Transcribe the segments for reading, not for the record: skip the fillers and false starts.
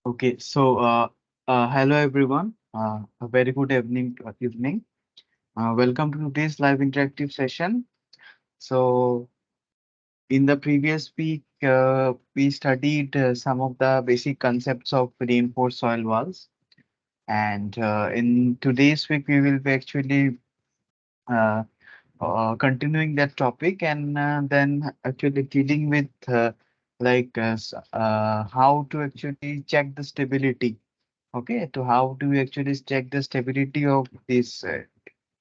Okay, hello everyone. A very good evening. Welcome to today's live interactive session. So, in the previous week, we studied some of the basic concepts of reinforced soil walls, and in today's week, we will be actually uh, continuing that topic and then actually dealing with how to actually check the stability. Okay, to how do we actually check the stability of these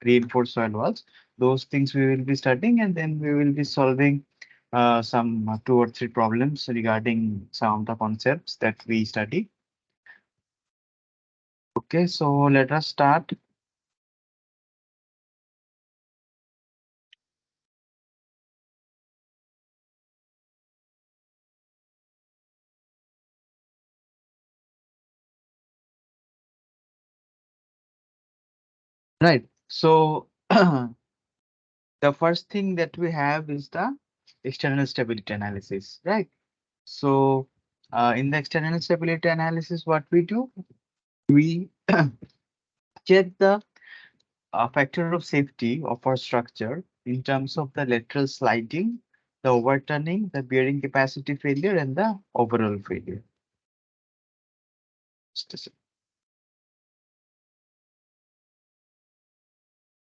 reinforced soil walls? Those things we will be studying, and then we will be solving some two or three problems regarding some of the concepts that we study. Okay, so let us start. Right. So the first thing that we have is the external stability analysis, right? So in the external stability analysis, what we do, we check the factor of safety of our structure in terms of the lateral sliding, the overturning, the bearing capacity failure, and the overall failure.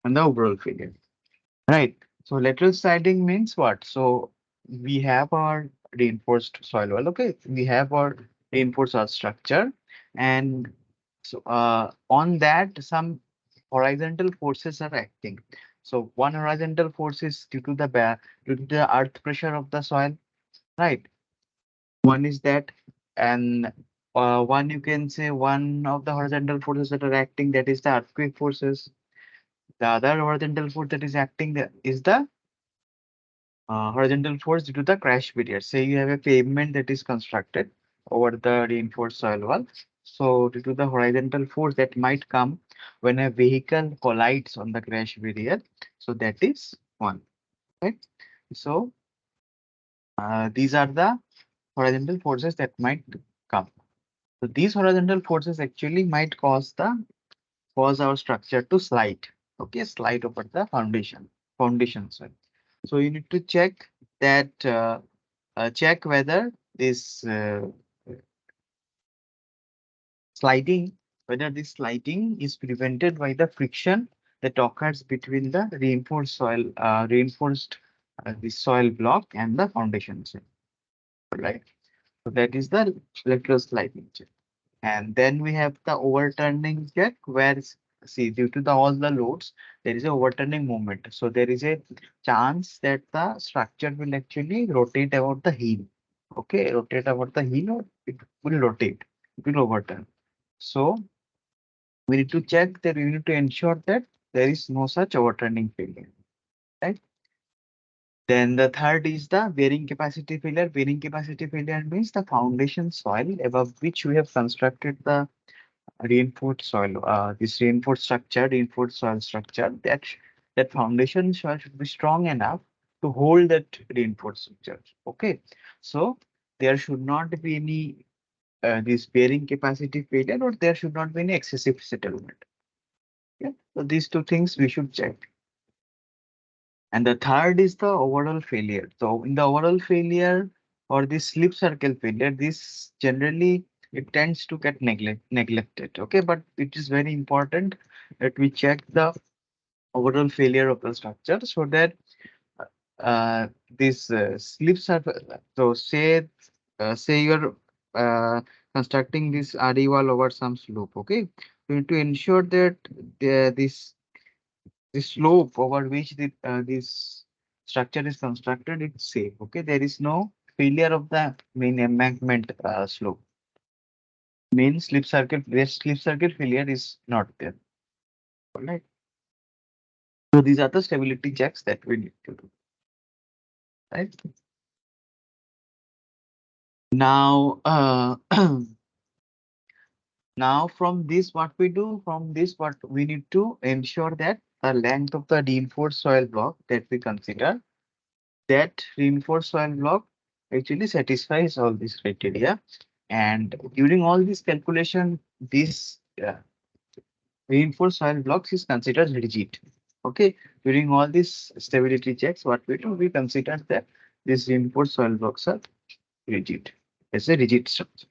And the overall failure. Right. So lateral sliding means what? So we have our reinforced soil wall. Okay. We have our reinforced earth structure. And so on that, some horizontal forces are acting. So one horizontal force is due to the earth pressure of the soil. Right. One is that, and one you can say one of the horizontal forces that are acting, that is the earthquake forces. The other horizontal force that is acting is the horizontal force due to the crash barrier. Say you have a pavement that is constructed over the reinforced soil wall. So due to the horizontal force that might come when a vehicle collides on the crash barrier. So that is one, right? So these are the horizontal forces that might come. So these horizontal forces actually might cause our structure to slide. Okay, slide over the foundation soil. So you need to check whether this sliding, whether this sliding is prevented by the friction that occurs between the reinforced the soil block and the foundation soil, right? So that is the lateral sliding check. And then we have the overturning check where see due to all the loads, there is a overturning movement. So there is a chance that the structure will actually rotate about the heel. Okay, rotate about the heel or it will rotate, it will overturn. So we need to check that we need to ensure that there is no such overturning failure, right? Then the third is the bearing capacity failure. Bearing capacity failure means the foundation soil above which we have constructed the reinforced soil structure, that foundation soil should be strong enough to hold that reinforced structure. Okay, so there should not be any this bearing capacity failure, or there should not be any excessive settlement. Yeah, so these two things we should check. And the third is the overall failure. So in the overall failure or the slip circle failure, this generally it tends to get neglected. Okay, but it is very important that we check the overall failure of the structure so that this slip surface. So say you're constructing this RE wall over some slope. Okay, you need to ensure that the slope over which this structure is constructed is safe. Okay, there is no failure of the main embankment slope. Main slip circle failure is not there. All right. So these are the stability checks that we need to do. Right. Now, now from this, what we do from this, what we need to ensure that the length of the reinforced soil block that we consider, that reinforced soil block actually satisfies all these criteria. And during all this calculation, this reinforced soil blocks is considered rigid. Okay, during all these stability checks, what we do, we consider that these reinforced soil blocks are rigid. It's a rigid structure.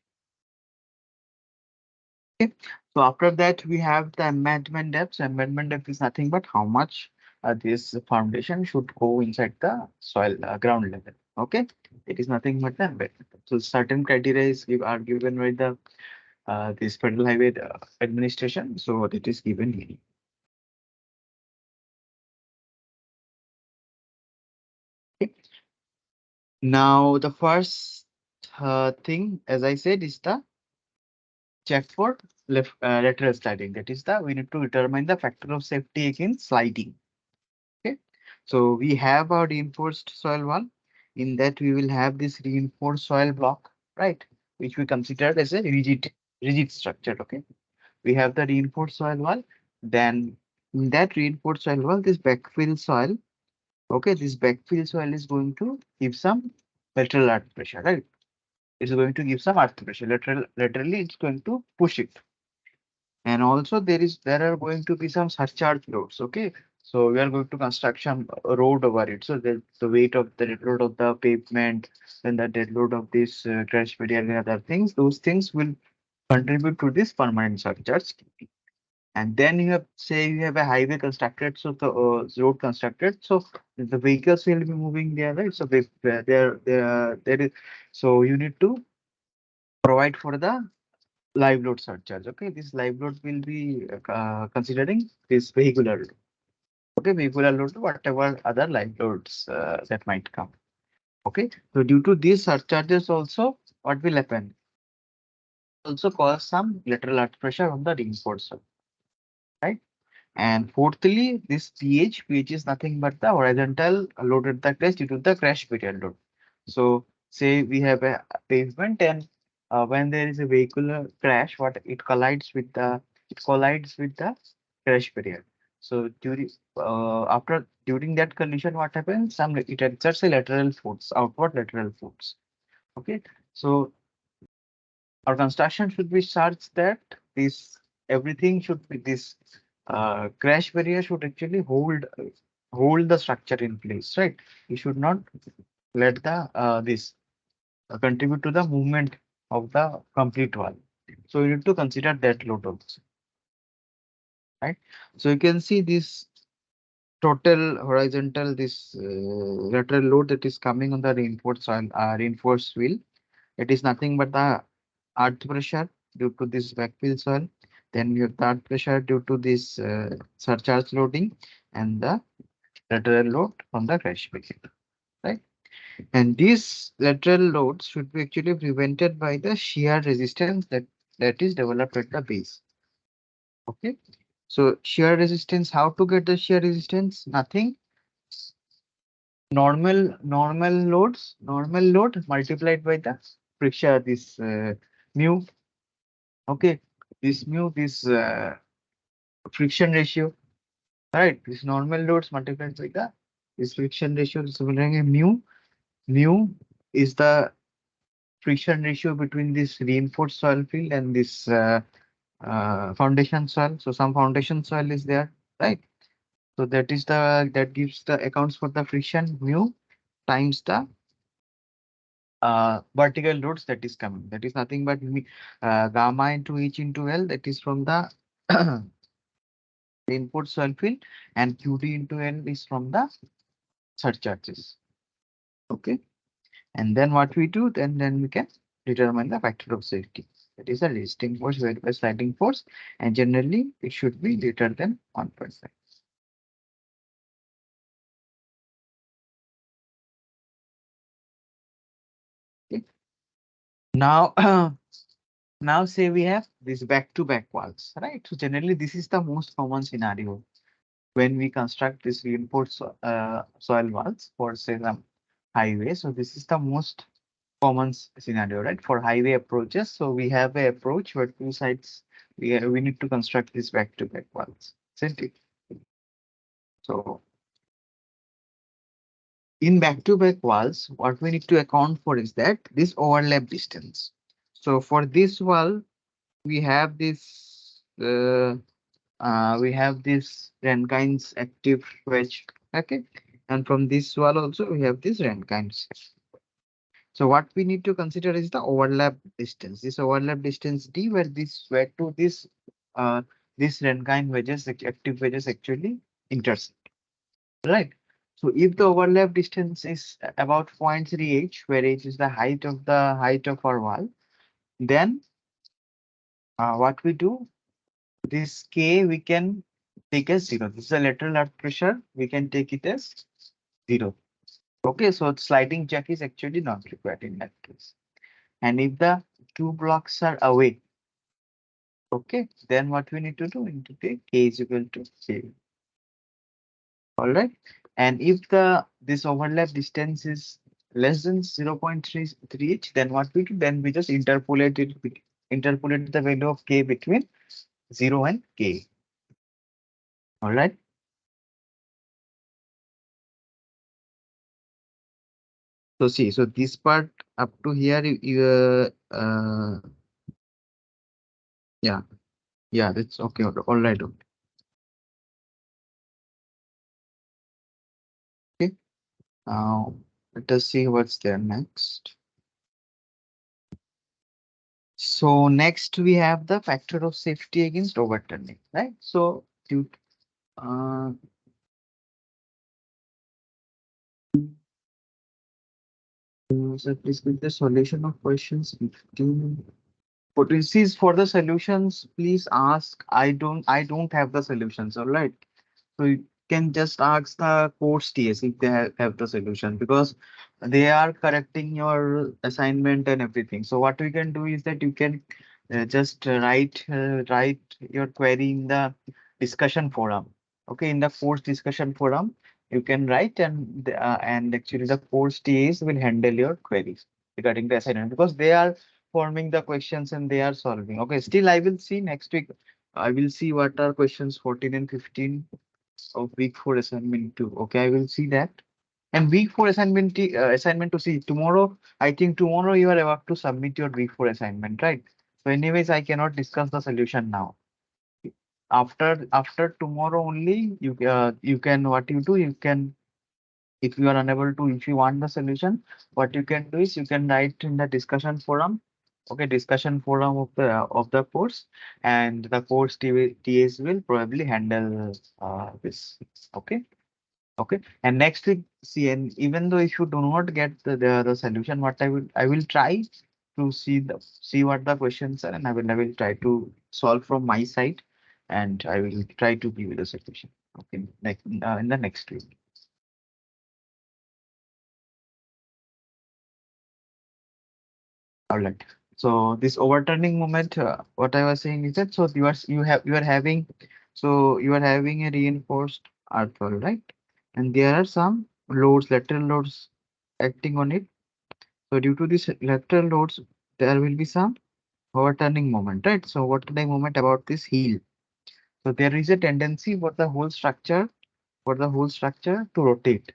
Okay. So after that, we have the amendment depth. So amendment depth is nothing but how much this foundation should go inside the soil ground level. Okay, it is nothing but the amendment. So certain criteria are given by the this Federal Highway Administration. So it is given here. Okay. Now the first thing, as I said, is the check for lateral sliding. That is the we need to determine the factor of safety against sliding. Okay, so we have our reinforced soil wall. In that, we will have this reinforced soil block, right? Which we consider as a rigid structure. Okay, we have the reinforced soil wall. Then in that reinforced soil wall, this backfill soil. Okay, this backfill soil is going to give some lateral earth pressure, right? It's going to give some earth pressure. Laterally, it's going to push it. And also there are going to be some surcharge loads. Okay, so we are going to construction a road over it. So the weight of the dead load of the pavement, then the dead load of this crash material and other things, those things will contribute to this permanent surcharge. And then you have say you have a highway constructed, so the road constructed, so the vehicles will be moving there, right? So there is, so you need to provide for the live load surcharge. Okay, this live load will be considering this vehicular load. Okay, vehicular load, whatever other live loads that might come. Okay, so due to these surcharges also, what will happen? Also cause some lateral earth pressure on the reinforcer, right? And fourthly, this pH is nothing but the horizontal load at the crest due to the crash period load. So say we have a pavement and when there is a vehicular crash, what it collides with the crash period. So during that condition, what happens? It exerts a lateral force, outward lateral force. Okay, so our construction should be such that this everything should be this crash barrier should actually hold the structure in place, right? You should not let the this contribute to the movement of the complete wall. So you need to consider that load also, right? So you can see this total horizontal this lateral load that is coming on the reinforced wheel. It is nothing but the earth pressure due to this backfill soil. Then you have the earth pressure due to this surcharge loading and the lateral load from the crash bracket, right? And these lateral loads should be actually prevented by the shear resistance that is developed at the base. Okay, so shear resistance, how to get the shear resistance? Nothing. Normal load multiplied by the friction, this mu. Okay, this friction ratio, right? This normal loads multiplied by the this friction ratio is similar to mu. Mu is the friction ratio between this reinforced soil field and this foundation soil. So some foundation soil is there, right? So that gives the accounts for the friction mu times the vertical loads that is coming. That is nothing but gamma into H into L. That is from the input soil field, and QD into N is from the surcharges. Okay. And then what we do, then we can determine the factor of safety. That is a resisting force divided by sliding force, and generally it should be greater than 1.5. Okay. Now, now say we have these back-to-back walls, right? So generally this is the most common scenario when we construct this reinforced soil walls for say some highway. So this is the most common scenario, right? For highway approaches. So we have a approach where two sides we need to construct these back-to-back walls, isn't it? So in back-to-back walls, what we need to account for is that this overlap distance. So for this wall, we have this Rankine's active wedge. Okay, and from this wall also we have this Rankine's. So what we need to consider is the overlap distance. This overlap distance d, where where to uh this Rankine wedges, active wedges actually intersect. Right. So if the overlap distance is about 0.3 h, where h is the height of our wall, then what we do, this k we can take as zero. This is a lateral earth pressure. We can take it as zero. Okay, so sliding jack is actually not required in that case. And if the two blocks are away, okay, then what we need to do, we need to take k is equal to k. All right. And if this overlap distance is less than 0.33, then what we do, then we just interpolate the value of k between 0 and k. All right. So see, so this part up to here, yeah, yeah, that's okay. All right. Okay. Now let us see what's there next. So next we have the factor of safety against overturning, right? So uh, so please give the solution of questions 15. Potencies for the solutions, please ask. I don't have the solutions, all right? So you can just ask the course TS if they have the solution, because they are correcting your assignment and everything. So what we can do is that you can just write your query in the discussion forum. Okay, in the course discussion forum, you can write, and actually the course TAs will handle your queries regarding the assignment, because they are forming the questions and they are solving. Okay, still I will see next week. I will see what are questions 14 and 15 of week 4 assignment 2. Okay, I will see that. And week 4 assignment to see tomorrow. I think tomorrow you are about to submit your week 4 assignment, right? So anyways, I cannot discuss the solution now. After tomorrow only, you can, what you do, you can, if you are unable to, if you want the solution, what you can do is you can write in the discussion forum. Okay, discussion forum of the course, and the course TAs will probably handle this. Okay. Okay. And next week, see, and even though if you do not get the solution, what I will try to see what the questions are, and I will try to solve from my side, and I will try to give you the solution. Okay, next in the next week. All right. So this overturning moment, what I was saying is that, so you are having a reinforced earth wall, right? And there are some loads, lateral loads acting on it. So due to these lateral loads, there will be some overturning moment, right? So overturning moment about this heel. So there is a tendency for the whole structure to rotate.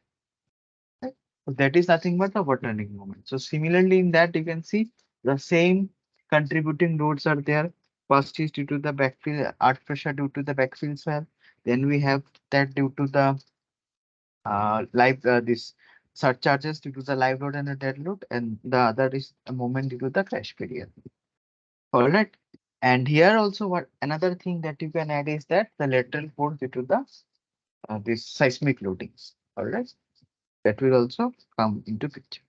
Right? So that is nothing but the overturning moment. So similarly, in that you can see the same contributing loads are there. First is due to the backfill earth pressure due to the backfill swell. Then we have that due to the live this surcharges due to the live load and a dead load, and the other is a moment due to the crash period. All right. And here also, what another thing that you can add is that the lateral force due to the this seismic loadings. All right. That will also come into picture.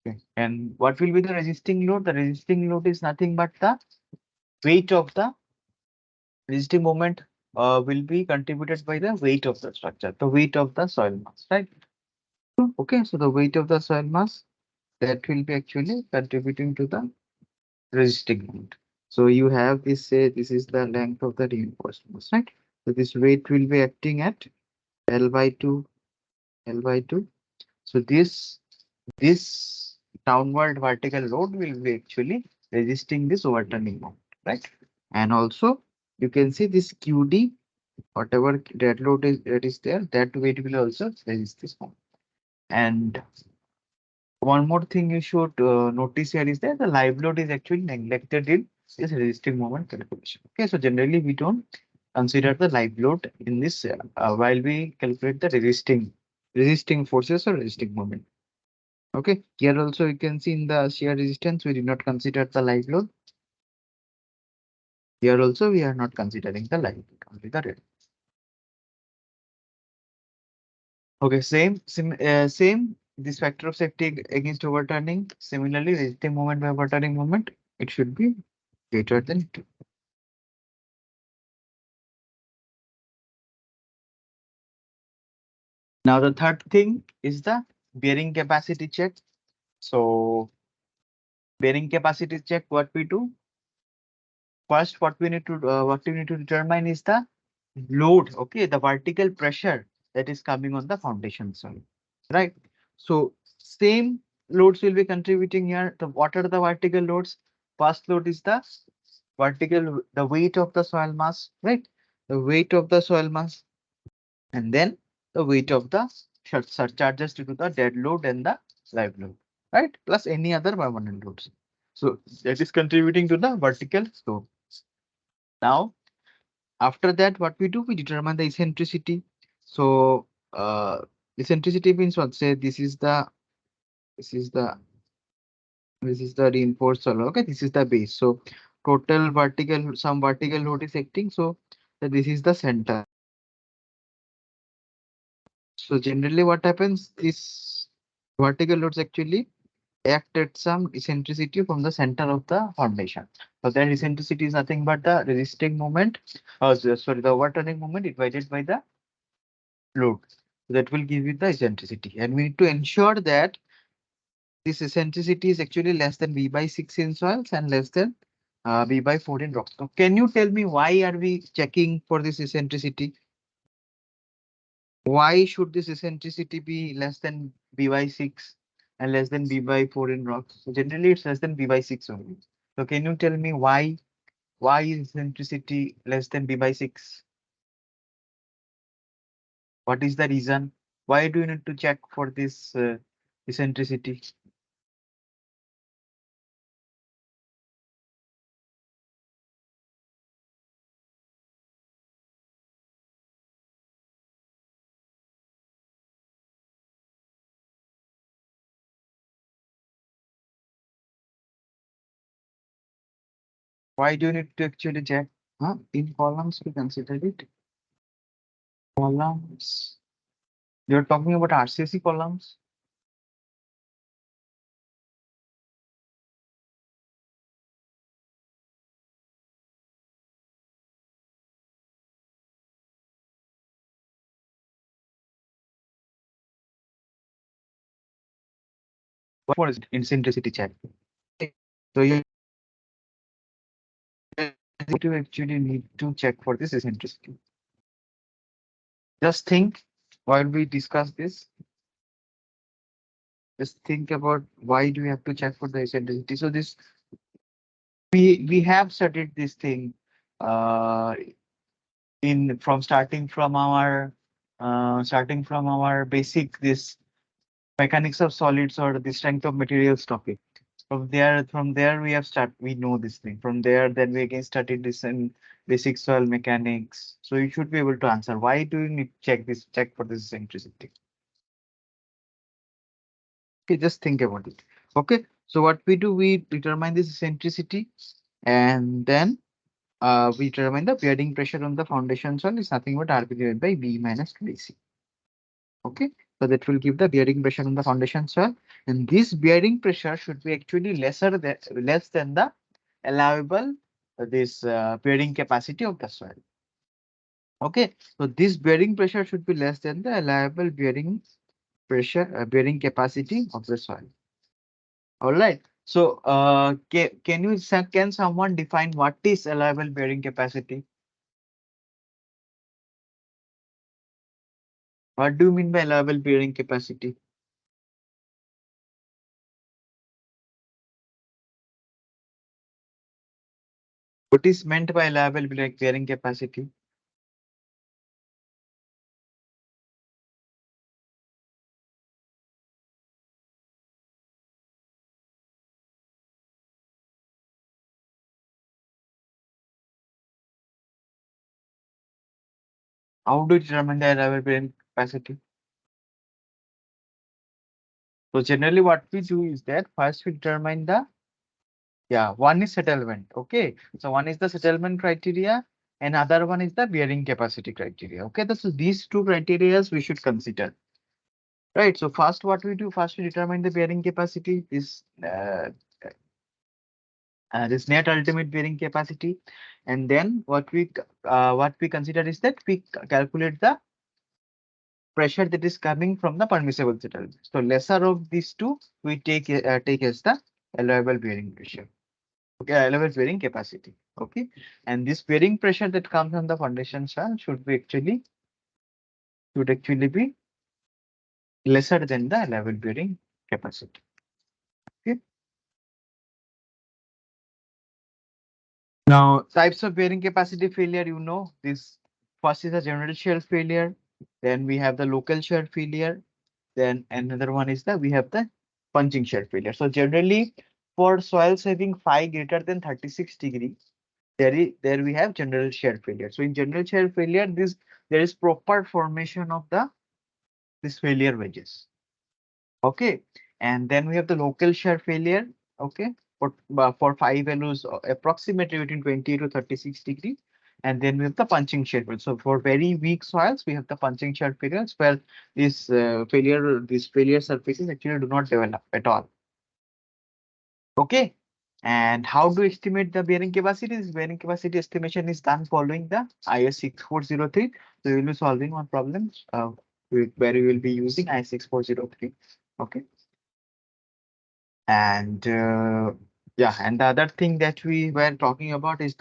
Okay. And what will be the resisting load? The resisting load is nothing but the weight of the resisting moment will be contributed by the weight of the structure, the weight of the soil mass, right? Okay, so the weight of the soil mass, that will be actually contributing to the resisting moment. So you have this, say this is the length of the reinforced mass, right? So this weight will be acting at L by 2, L by 2. So this downward vertical load will be actually resisting this overturning moment, right? And also you can see this QD, whatever dead load is that is there, that weight will also resist this moment. And One more thing you should notice here is that the live load is actually neglected in this resisting moment calculation. Okay, so generally we don't consider the live load in this while we calculate the resisting forces or resisting moment. Okay, here also you can see in the shear resistance we did not consider the live load. Here also we are not considering the live load, only the real. Okay, same. This factor of safety against overturning. Similarly, resisting moment by overturning moment, it should be greater than 2. Now the third thing is the bearing capacity check. So bearing capacity check, what we do first, what we need to determine is the load. Okay, the vertical pressure that is coming on the foundation soil, right? So same loads will be contributing here. What are the vertical loads? First load is the weight of the soil mass, right? The weight of the soil mass, and then the weight of the surcharges due to the dead load and the live load, right? Plus any other permanent loads. So that is contributing to the vertical slope. Now, after that, what we do, we determine the eccentricity. So eccentricity means what? Say this is the this is the reinforced soil. Okay, this is the base. So total vertical, some vertical load is acting. So this is the center. So generally what happens, this vertical loads actually act at some eccentricity from the center of the foundation. So that eccentricity is nothing but the resisting moment, sorry, the overturning moment divided by the load. So that will give you the eccentricity. And we need to ensure that this eccentricity is actually less than V by 6 in soils and less than V by 4 in rocks. So can you tell me why are we checking for this eccentricity? Why should this eccentricity be less than b by 6 and less than b by 4 in rocks? So generally, it's less than b by 6 only. So can you tell me why is eccentricity less than b by 6? What is the reason? Why do you need to check for this eccentricity? Why do you need to actually check? Huh? In columns, we consider it. Columns. You're talking about RCC columns. What for is eccentricity check? So you actually need to check for this eccentricity. Just think while we discuss this, just think about why do we have to check for the eccentricity. So this we have studied this thing uh, in from starting from our basic this mechanics of solids or the strength of materials topic. From there we know this thing. From there, then we again studied this in basic soil mechanics. So you should be able to answer why do you need check for this eccentricity. Okay, just think about it. Okay, so what we do, we determine this eccentricity and then we determine the bearing pressure on the foundation soil is nothing but RB divided by V minus KC. Okay, so that will give the bearing pressure on the foundation soil, and this bearing pressure should be actually less than the allowable this bearing capacity of the soil. Okay, so this bearing pressure should be less than the allowable bearing capacity of the soil. All right. So, can someone define what is allowable bearing capacity? What do you mean by allowable bearing capacity? What is meant by allowable bearing capacity? How do you determine the level bearing capacity? So generally what we do is that first we determine the, yeah, one is settlement. Okay. So one is the settlement criteria and other one is the bearing capacity criteria. Okay. So these two criteria we should consider. Right. So first what we do, first we determine the bearing capacity is this net ultimate bearing capacity. And then what we consider is that we calculate the pressure that is coming from the permissible settlement. So lesser of these two, we take as the allowable bearing pressure. Okay, allowable bearing capacity. Okay, and this bearing pressure that comes on the foundation shell should actually be lesser than the allowable bearing capacity. Okay. Now, types of bearing capacity failure, you know, this first is a general shear failure, then we have the local shear failure, then another one is we have the punching shear failure. So generally for soils having phi greater than 36 degree, there we have general shear failure. So in general shear failure, there is proper formation of this failure wedges. Okay, and then we have the local shear failure. Okay, for phi values approximately between 20 to 36 degree. And then we have the punching shear failure. So for very weak soils, we have the punching shear failures where these failure surfaces actually do not develop at all. Okay, and how to estimate the bearing capacity? This bearing capacity estimation is done following the IS 6403. So we will be solving one problem where we will be using IS 6403. Okay. And yeah, and the other thing that we were talking about is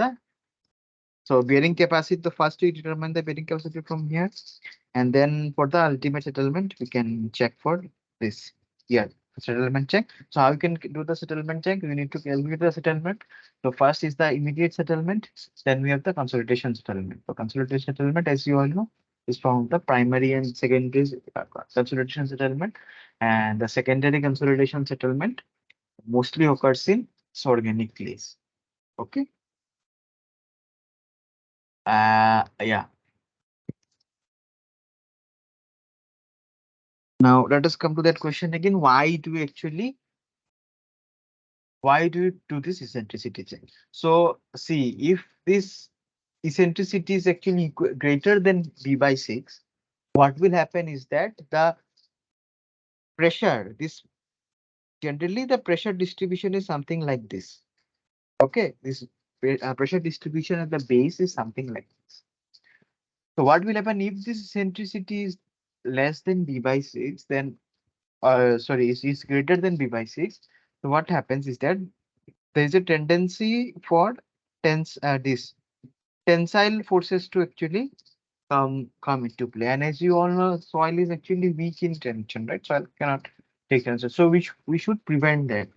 so bearing capacity. The first we determine the bearing capacity from here, and then for the ultimate settlement, we can check for this. Yeah, settlement check. So how we can do the settlement check? We need to calculate the settlement. So first is the immediate settlement, then we have the consolidation settlement. So consolidation settlement, as you all know, is from the primary and secondary consolidation settlement, and the secondary consolidation settlement mostly occurs in organic clays. Okay. Yeah. Now let us come to that question again. Why do you do this eccentricity check? So see, if this eccentricity is actually greater than b by 6, what will happen is that the pressure, this generally the pressure distribution is something like this. Okay, this pressure distribution at the base is something like this. So what will happen if this eccentricity is less than b by 6, then sorry, is greater than b by 6. So what happens is that there is a tendency for this tensile forces to actually come into play. And as you all know, soil is actually weak in tension, right? Soil cannot take tension. So we should prevent that.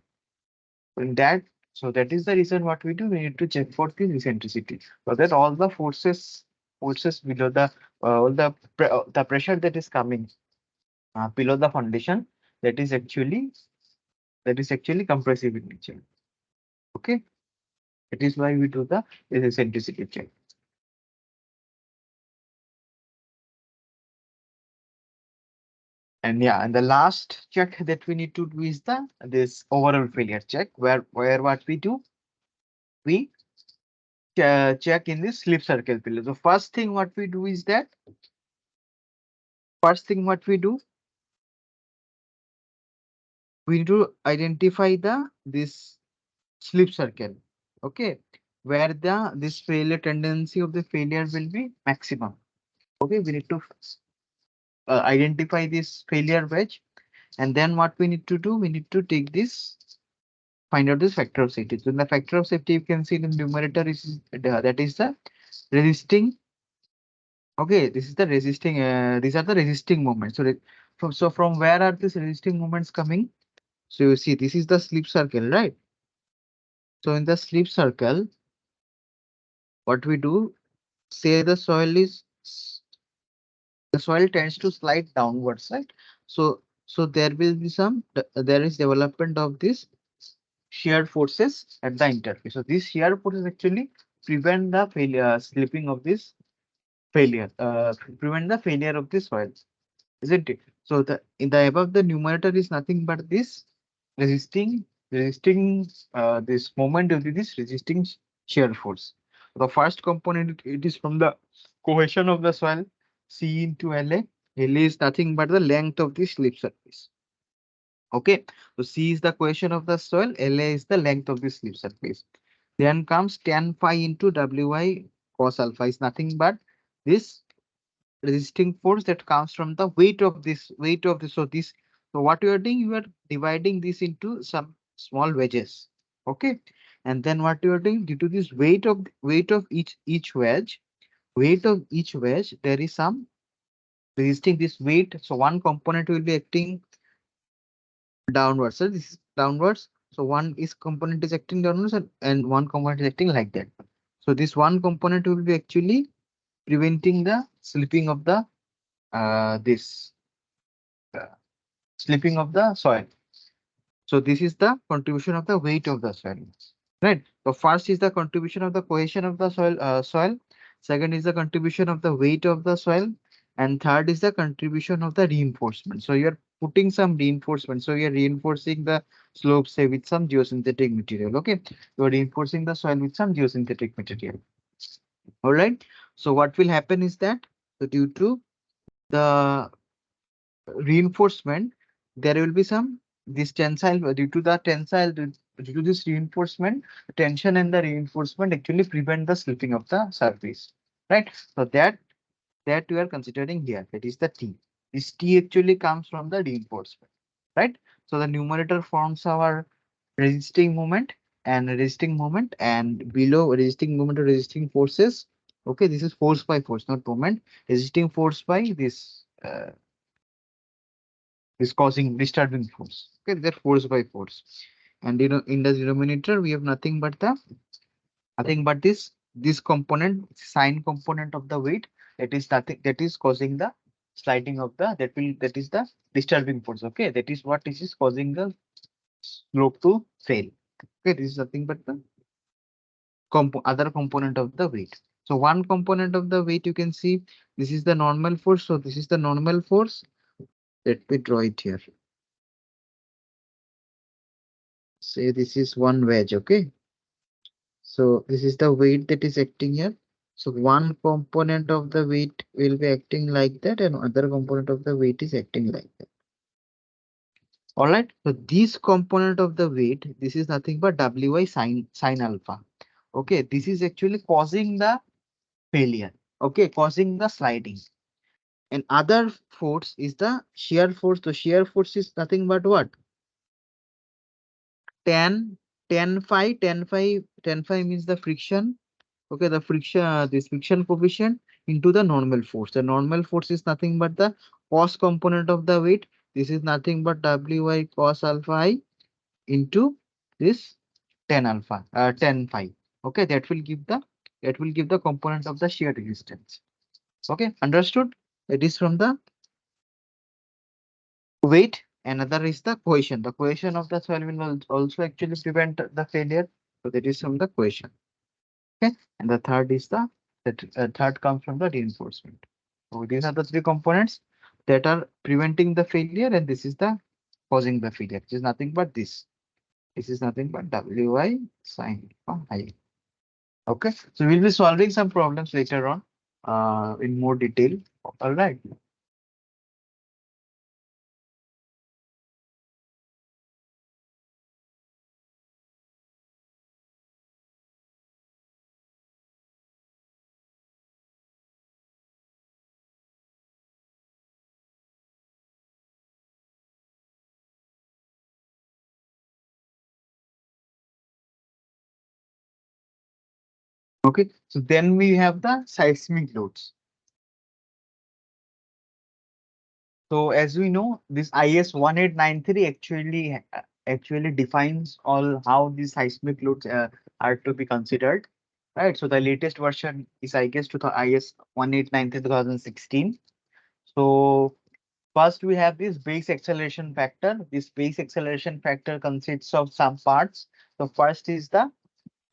In that, so that is the reason what we do. We need to check for the eccentricity, so that all the forces below all the pressure that is coming below the foundation, that is actually compressive in nature. Okay, that is why we do the eccentricity check. And yeah, and the last check that we need to do is this overall failure check, where what we do, we check in this slip circle failure. So first thing what we do, we need to identify this slip circle. Okay, where this failure tendency of the failure will be maximum. Okay, we need to identify this failure wedge, and then what we need to do, we need to take this, find out this factor of safety. So in the factor of safety, you can see in the numerator is that is the resisting. Okay, this is the resisting. These are the resisting moments. So from where are these resisting moments coming? So you see, this is the slip circle, right? So in the slip circle, what we do, say the soil tends to slide downwards, right? So there will be there is development of this shear forces at the interface. So these shear forces actually prevent the failure slipping of this failure, prevent the failure of the soil, isn't it? So the in the above the numerator is nothing but this resisting resisting this moment due to this resisting shear force. The first component it is from the cohesion of the soil, C into LA. LA is nothing but the length of the slip surface. Okay, so C is the cohesion of the soil, LA is the length of the slip surface. Then comes tan phi into Wi cos alpha is nothing but this resisting force that comes from the weight of this. So this, so what you are doing, you are dividing this into some small wedges. Okay, and then what you are doing, due to this weight of each wedge, there is some resisting this weight. So one component will be acting downwards. So this is downwards. So one is component is acting downwards, and one component is acting like that. So this one component will be actually preventing the slipping of the this uh, slipping of the soil. So this is the contribution of the weight of the soil. Right. So first is the contribution of the cohesion of the soil. Second is the contribution of the weight of the soil. And third is the contribution of the reinforcement. So you're putting some reinforcement. So you're reinforcing the slope, say, with some geosynthetic material. Okay. You're reinforcing the soil with some geosynthetic material. All right. So what will happen is that, so due to the reinforcement, there will be some this tensile due to the tensile due to this reinforcement, tension and the reinforcement actually prevent the slipping of the surface, right? So that we are considering here, that is the T. This T actually comes from the reinforcement, right? So the numerator forms our resisting moment, and below resisting moment or resisting forces. Okay, this is force by force, not moment. Resisting force by this is causing disturbing force. Okay, that force by force. And you know, in the denominator, we have nothing but this component, sine component of the weight. That is nothing, that is causing the sliding of the that is the disturbing force. Okay, that is what this is causing the slope to fail. Okay, this is nothing but the other component of the weight. So one component of the weight you can see, this is the normal force. So this is the normal force. Let me draw it here. Say this is one wedge. Okay. So this is the weight that is acting here. So one component of the weight will be acting like that, and other component of the weight is acting like that. All right. So this component of the weight, this is nothing but Wi sine alpha. Okay. This is actually causing the failure. Okay. Causing the sliding. And other force is the shear force. So shear force is nothing but what? Tan, tan phi means the friction. Okay, the friction, this friction coefficient into the normal force. The normal force is nothing but the cos component of the weight. This is nothing but Wi cos alpha I into this tan phi. Okay, that will give the component of the shear resistance. Okay, understood? It is from the weight. Another is the cohesion. The cohesion of the soil will also actually prevent the failure. So that is from the cohesion. Okay, and the third is third comes from the reinforcement. So these are the three components that are preventing the failure, and this is the causing the failure. It is nothing but this. This is nothing but Wi sine I. Okay, so we'll be solving some problems later on in more detail. All right. Okay, so then we have the seismic loads. So as we know, this IS 1893 actually defines all how these seismic loads are to be considered. Right. So the latest version is, I guess, to the IS 1893 2016. So first we have this base acceleration factor. This base acceleration factor consists of some parts. The first is the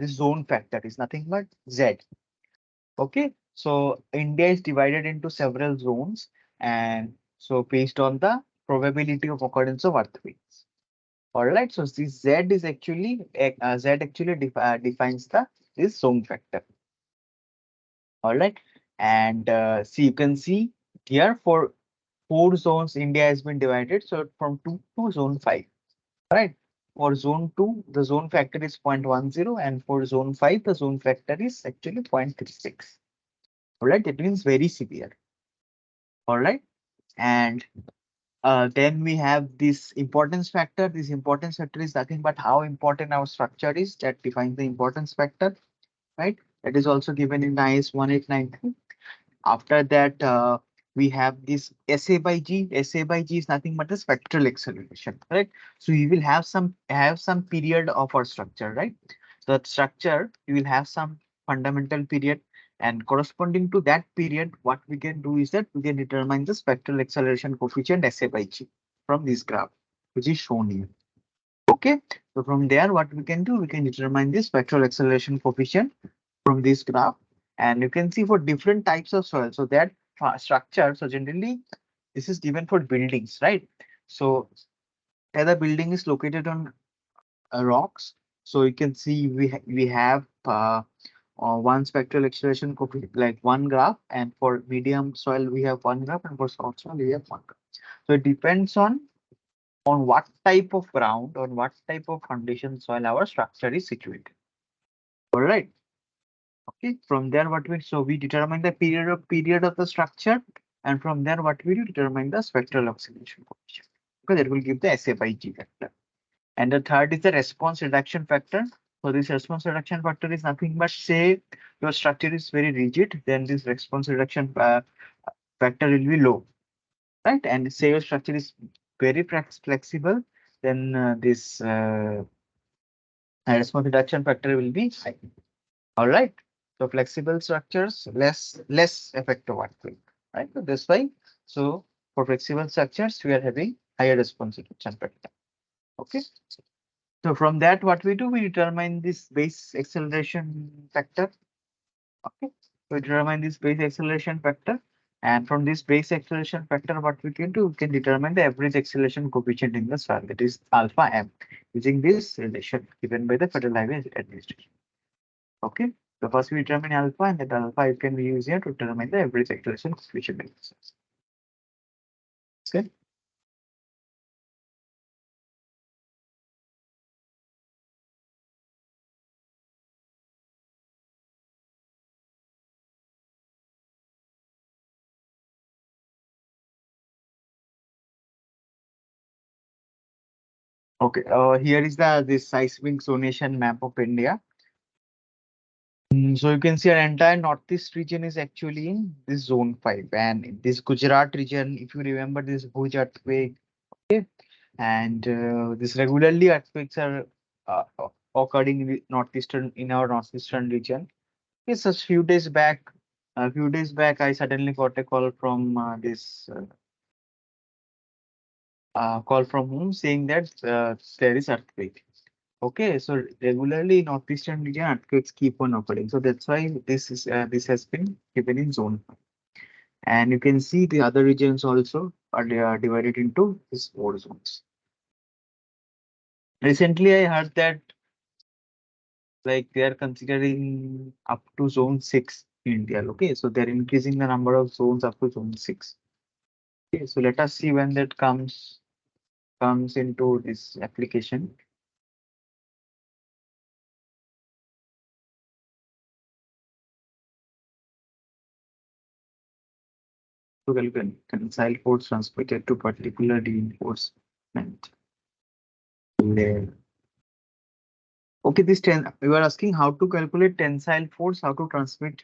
zone factor, is nothing but Z. Okay. So India is divided into several zones, and so based on the probability of occurrence of earthquakes. All right, so this Z is actually Z actually defines the this zone factor. All right, and see, you can see here for four zones India has been divided. So from 2 to zone 5. Right. For zone 2, the zone factor is 0.10, and for zone 5, the zone factor is actually 0.36. All right, it means very severe. All right, and then we have this importance factor. This importance factor is nothing but how important our structure is, that defines the importance factor, right? That is also given in IS 1893. After that, we have this SA by G. SA by G is nothing but a spectral acceleration, right? So you will have some period of our structure, right? The structure, you will have some fundamental period, and corresponding to that period, what we can do is that we can determine the spectral acceleration coefficient SA by G from this graph, which is shown here. Okay, so from there, what we can do, we can determine the spectral acceleration coefficient from this graph, and you can see for different types of soil. So that structure, so generally this is given for buildings, right? So the building is located on rocks. So you can see we have one spectral acceleration coefficient, like one graph, and for medium soil we have one graph, and for soft soil we have one graph. So it depends on what type of ground, on what type of condition soil our structure is situated. All right. Okay, from there what we, so we determine the period of the structure, and from there what we do, determine the spectral acceleration coefficient. Okay, that will give the SA by G factor. And the third is the response reduction factor. So this response reduction factor is nothing but, say your structure is very rigid, then this response reduction factor will be low, right? And say your structure is very flexible, then this response reduction factor will be high. All right. So flexible structures, less effective earthquake, right? So this way, so for flexible structures, we are having higher response reduction factor. Okay. So from that, what we do, we determine this base acceleration factor. Okay. We determine this base acceleration factor. And from this base acceleration factor, what we can do, we can determine the average acceleration coefficient in the soil, that is alpha m, using this relation given by the Federal Highway Administration. Okay. So first we determine alpha, and that alpha can be used here to determine the average acceleration coefficient in the soil. Okay. Okay. Here is the this seismic zonation map of India. So you can see our entire northeast region is actually in this zone 5, and this Gujarat region, if you remember this Bhuj earthquake, okay, and this regularly earthquakes are occurring in the northeastern, in our northeastern region. Yes, a few days back, I suddenly got a call from this call from home saying that there is earthquake. Okay, so regularly in northeastern region earthquakes keep on occurring. So that's why this has been given in zone 5. And you can see the other regions also are they are divided into these 4 zones. Recently, I heard that like they are considering up to zone 6 in India. Okay, so they're increasing the number of zones up to zone 6. Okay, so let us see when that comes into this application. To calculate tensile force transmitted to particular reinforcement layer. Okay, this 10, you are asking how to calculate tensile force, how to transmitted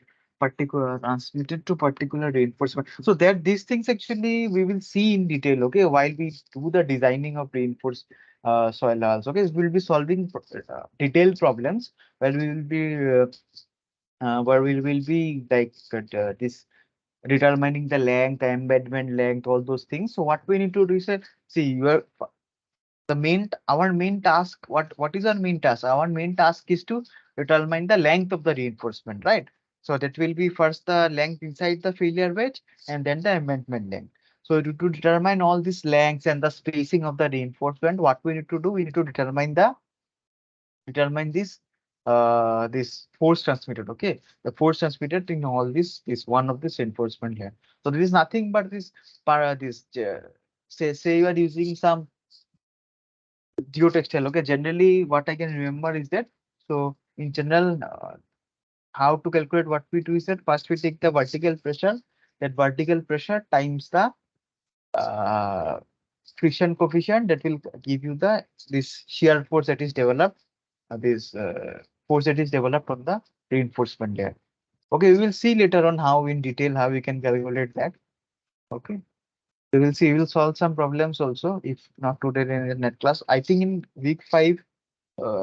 to particular reinforcement. So that these things actually we will see in detail. Okay, while we do the designing of reinforced soil walls. Okay, we'll be solving detailed problems where we will be like this determining the length, the embedment length, all those things. So what we need to do is see your our main task. What is our main task? Our main task is to determine the length of the reinforcement, right? So that will be first the length inside the failure wedge and then the embedment length. So to determine all these lengths and the spacing of the reinforcement, what we need to do, we need to determine this force transmitted. Okay, the force transmitted in all this is one of this reinforcement here. So there is nothing but this para this say you are using some geotextile. Okay, generally what I can remember is that, so in general, how to calculate, what we do is that first we take the vertical pressure, that vertical pressure times the uh, friction coefficient, that will give you the this shear force that is developed, this force that is developed on the reinforcement layer. Okay, we will see later on how in detail how we can calculate that. Okay, we will see, we will solve some problems also, if not today in the net class. I think in week 5,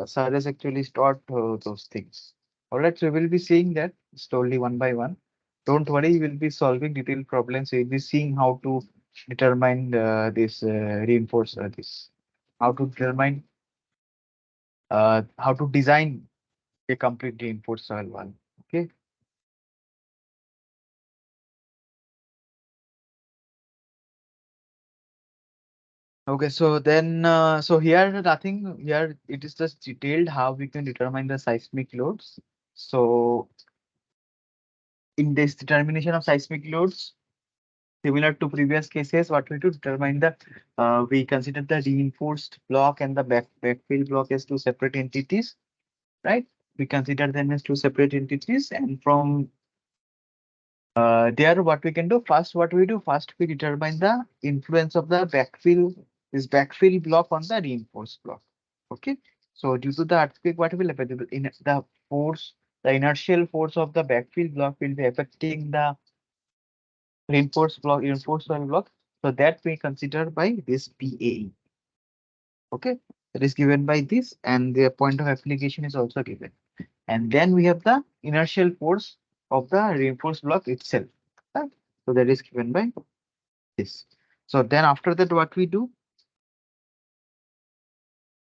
sir has actually taught those things. All right, so we'll be seeing that slowly one by one. Don't worry, we'll be solving detailed problems. We'll be seeing how to determine this reinforce this, how to determine how to design a complete reinforced soil wall. Okay. Okay, so then, so here nothing here. It is just detailed how we can determine the seismic loads. So in this determination of seismic loads, similar to previous cases, what we do determine the we consider the reinforced block and the backfill block as two separate entities, right? We consider them as two separate entities, and from there, what we can do first, first we determine the influence of the backfill block on the reinforced block. Okay, so due to the earthquake, what will happen? In the force, the inertial force of the backfill block will be affecting the reinforced soil block. So that we consider by this PAE. Okay, that is given by this, and the point of application is also given. And then we have the inertial force of the reinforced block itself. Right? So that is given by this. So then after that, what we do?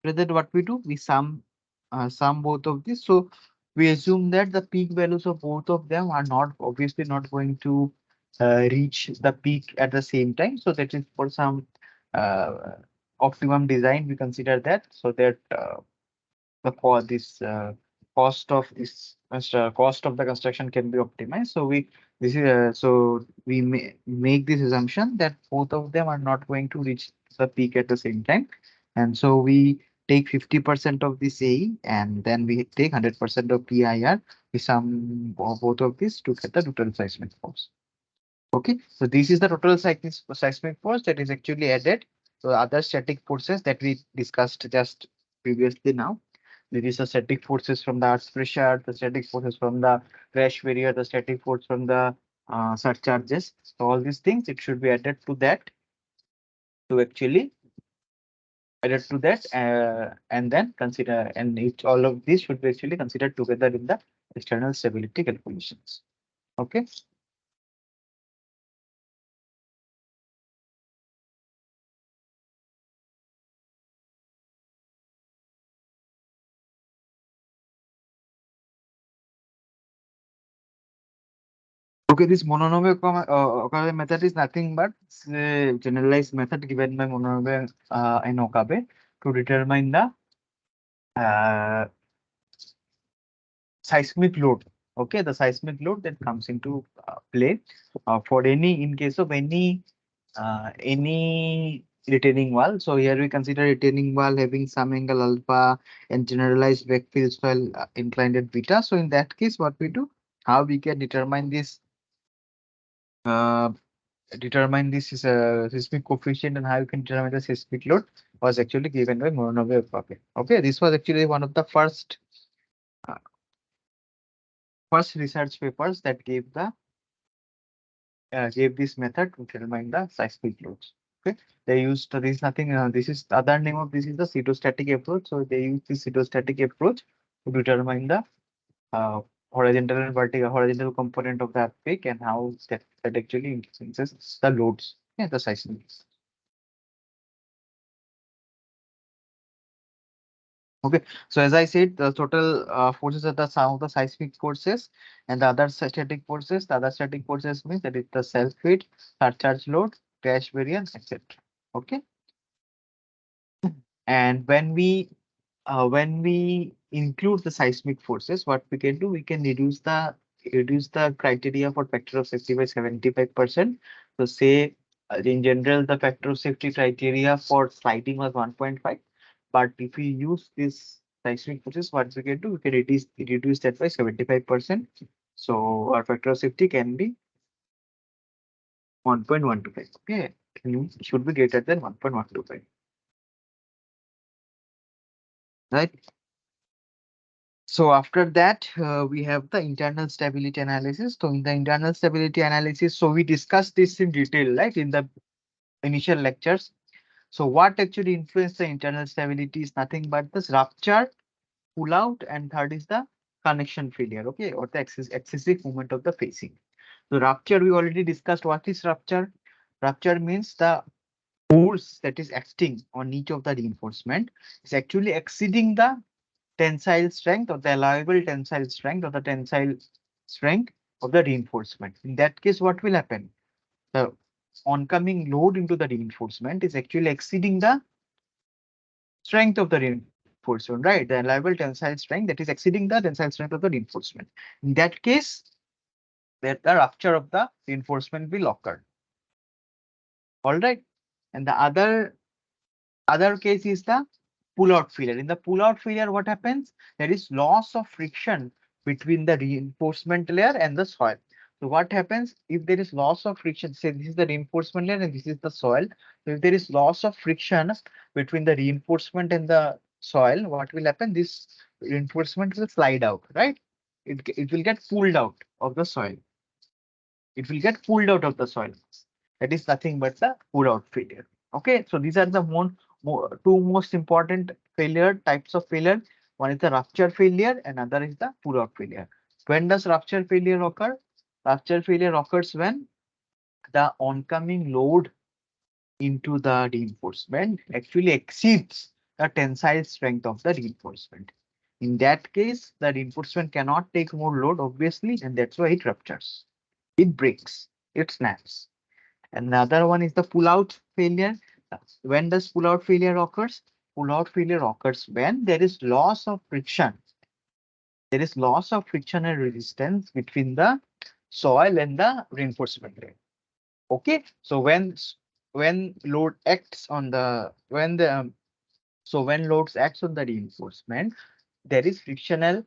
After that, what we do? We sum both of this. So we assume that the peak values of both of them are not obviously not going to reach the peak at the same time. So that is for some uh, optimum design. We consider that, so that the cost of the construction can be optimized. So we make this assumption that both of them are not going to reach the peak at the same time, and so we take 50% of this AE and then we take 100% of PIR. We sum both of these to get the total seismic force. Okay, so this is the total seismic force that is actually added to other static forces that we discussed just previously now. There is the static forces from the earth pressure, the static forces from the crash barrier, the static force from the surcharges. So all these things, it should be added to that to actually and then consider, and each all of these should be actually considered together in the external stability calculations. Okay. Okay, this mononomial Okabe method is nothing but generalized method given by Mononobe and Okabe to determine the uh, seismic load. Okay, the seismic load that comes into play for in case of any retaining wall. So here we consider retaining wall having some angle alpha and generalized backfill swell inclined at beta. So in that case, what we do, how we can determine this uh, is a seismic coefficient, and how you can determine the seismic load was actually given by Mononobe. Okay, this was actually one of the uh, first research papers that gave this method to determine the seismic loads. Okay, they used this nothing. This is the other name of this is the pseudostatic approach. So they use this pseudostatic approach to determine the uh, horizontal and vertical horizontal component of the earthquake and how that actually influences the loads. Yeah, the seismic. Okay, so as I said, the total forces are the sum of the seismic forces and the other static forces. The other static forces means that is the self-weight, surcharge load, crash variance, etc. Okay, and when we include the seismic forces, what we can do, we can reduce the criteria for factor of safety by 75%. So say in general, the factor of safety criteria for sliding was 1.5, but if we use this seismic forces, what we can do, we can reduce that by 75%. So our factor of safety can be 1.125. Okay, should be greater than 1.125, right? So after that, we have the internal stability analysis. So in the internal stability analysis, so we discussed this in detail, right, in the initial lectures. So what actually influences the internal stability is nothing but this rupture, pull out, and third is the connection failure, okay, or the excessive movement of the facing. So rupture, we already discussed what is rupture. Rupture means the force that is acting on each of the reinforcement is actually exceeding the tensile strength or the allowable tensile strength or the tensile strength of the reinforcement. In that case, what will happen? The oncoming load into the reinforcement is actually exceeding the strength of the reinforcement, right? The allowable tensile strength that is exceeding the tensile strength of the reinforcement. In that case, where the rupture of the reinforcement will occur. All right. And the other case is the pull-out failure. In the pull-out failure, what happens? There is loss of friction between the reinforcement layer and the soil. So what happens if there is loss of friction? Say this is the reinforcement layer and this is the soil. So if there is loss of friction between the reinforcement and the soil, what will happen? This reinforcement will slide out, right? It will get pulled out of the soil. It will get pulled out of the soil. That is nothing but the pull out failure. Okay, so these are the two most important failure types of failure. One is the rupture failure and other is the pull out failure. When does rupture failure occur? Rupture failure occurs when the oncoming load into the reinforcement actually exceeds the tensile strength of the reinforcement. In that case, the reinforcement cannot take more load, obviously, and that's why it ruptures. It breaks, it snaps. Another one is the pull-out failure. When does pull-out failure occurs? Pull-out failure occurs when there is loss of friction. There is loss of friction and resistance between the soil and the reinforcement layer. Okay, so when load acts on the when the so when loads acts on the reinforcement, there is frictional.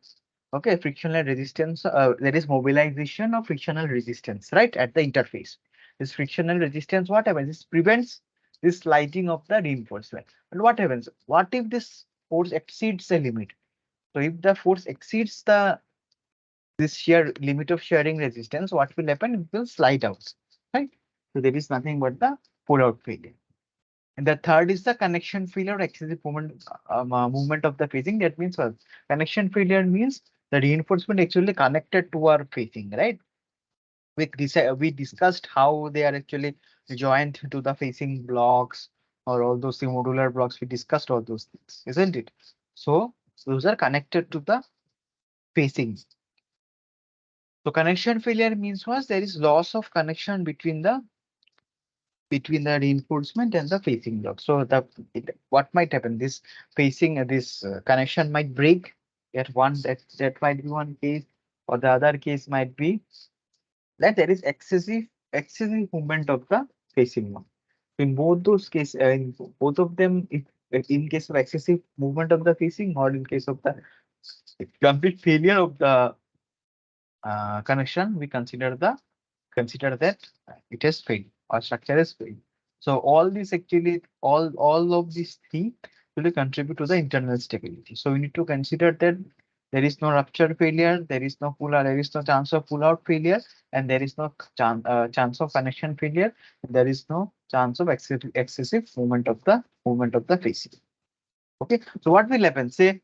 Okay, frictional resistance, there is mobilization of frictional resistance, right, at the interface. This frictional resistance, what happens? This prevents this sliding of the reinforcement. And what happens? What if this force exceeds the limit? So if the force exceeds this shear limit of shearing resistance, what will happen? It will slide out, right? So there is nothing but the pull out failure. And the third is the connection failure, excessive movement of the facing. That means what? Connection failure means the reinforcement actually connected to our facing, right? We discussed how they are actually joined to the facing blocks or all those modular blocks. We discussed all those things, isn't it? So those are connected to the facing. So connection failure means was there is loss of connection between the reinforcement and the facing block. So what might happen? This connection might break at that might be one case, or the other case might be that there is excessive movement of the facing block. In both those cases, in both of them, if in case of excessive movement of the facing, or in case of the complete failure of the connection, we consider that it has failed or structure has failed. So all of these three will contribute to the internal stability. So we need to consider that there is no rupture failure, there is no chance of pull out failure, and there is no chance of connection failure. There is no chance of excessive movement of the facing. Okay, so what will happen? Say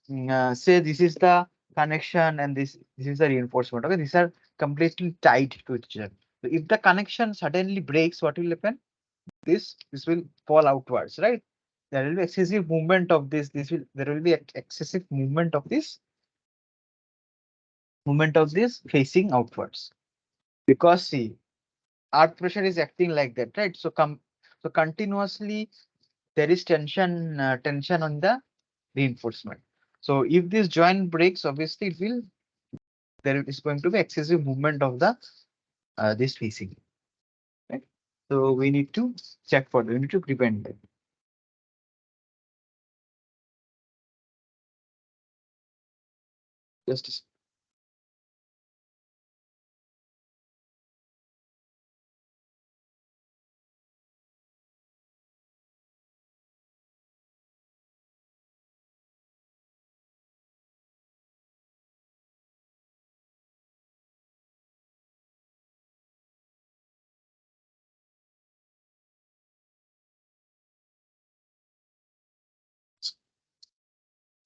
this is the connection and this is the reinforcement. Okay, these are completely tied to each other. So if the connection suddenly breaks, what will happen? This will fall outwards, right? there will be excessive movement of this. There will be excessive movement of this facing outwards, because see, earth pressure is acting like that, right? So continuously there is tension on the reinforcement. So if this joint breaks, obviously there is going to be excessive movement of the this facing, right? So we need to check for that. We need to prevent that. Just a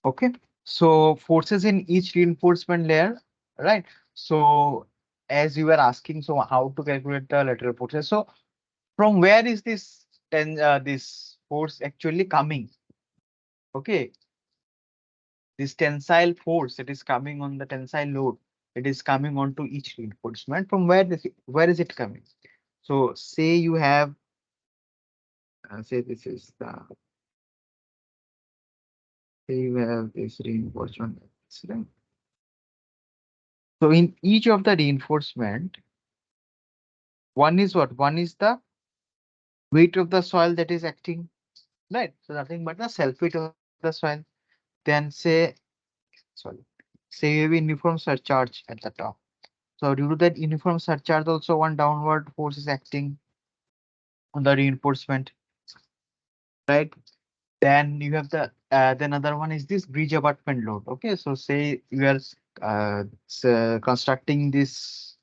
Okay, so forces in each reinforcement layer, right? So as you were asking, so how to calculate the lateral forces? So from where is this force actually coming? Okay, this tensile force that is coming on the tensile load, it is coming onto each reinforcement. From where is it coming? So say you have say this is the say you have this reinforcement, right? So in each of the reinforcement, one is what? One is the weight of the soil that is acting, right? So nothing but the self weight of the soil. Then sorry, say you have uniform surcharge at the top. So due to that uniform surcharge, also one downward force is acting on the reinforcement, right? Then you have the another one is this bridge abutment load. Okay, so say you are constructing this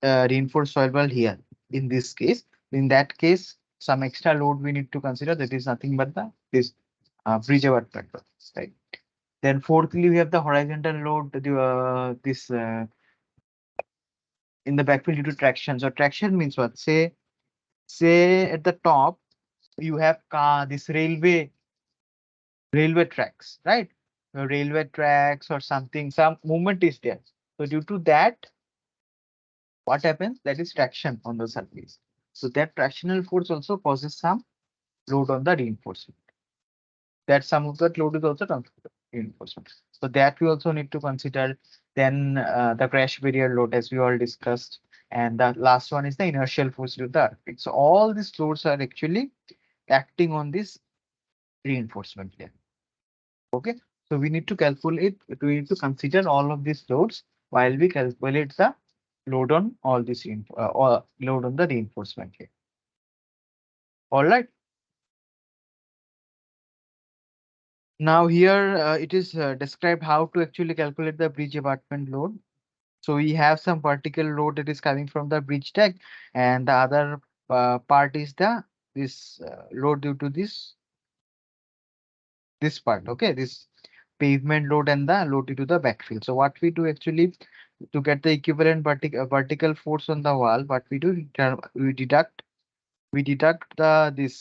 reinforced soil wall here. In this case, in that case, some extra load we need to consider. That is nothing but this bridge abutment load, right? Then fourthly, we have the horizontal load. This in the backfill due to traction. So traction means what? Say at the top you have this railway tracks, right? Railway tracks or something, some movement is there. So due to that, what happens? That is traction on the surface. So that tractional force also causes some load on the reinforcement. That some of that load is also transferred to reinforcement. So that we also need to consider. Then the crash barrier load, as we all discussed. And the last one is the inertial force due to the earthquake. So all these loads are actually acting on this reinforcement layer. Okay, so we need to calculate, we need to consider all of these loads while we calculate the load on all this or load on the reinforcement here. All right. Now here it is described how to actually calculate the bridge abutment load. So we have some vertical load that is coming from the bridge deck, and the other part is this load due to this part. Okay, this pavement load and the load due to the backfill. So what we do actually to get the equivalent vertical force on the wall, what we do, we deduct the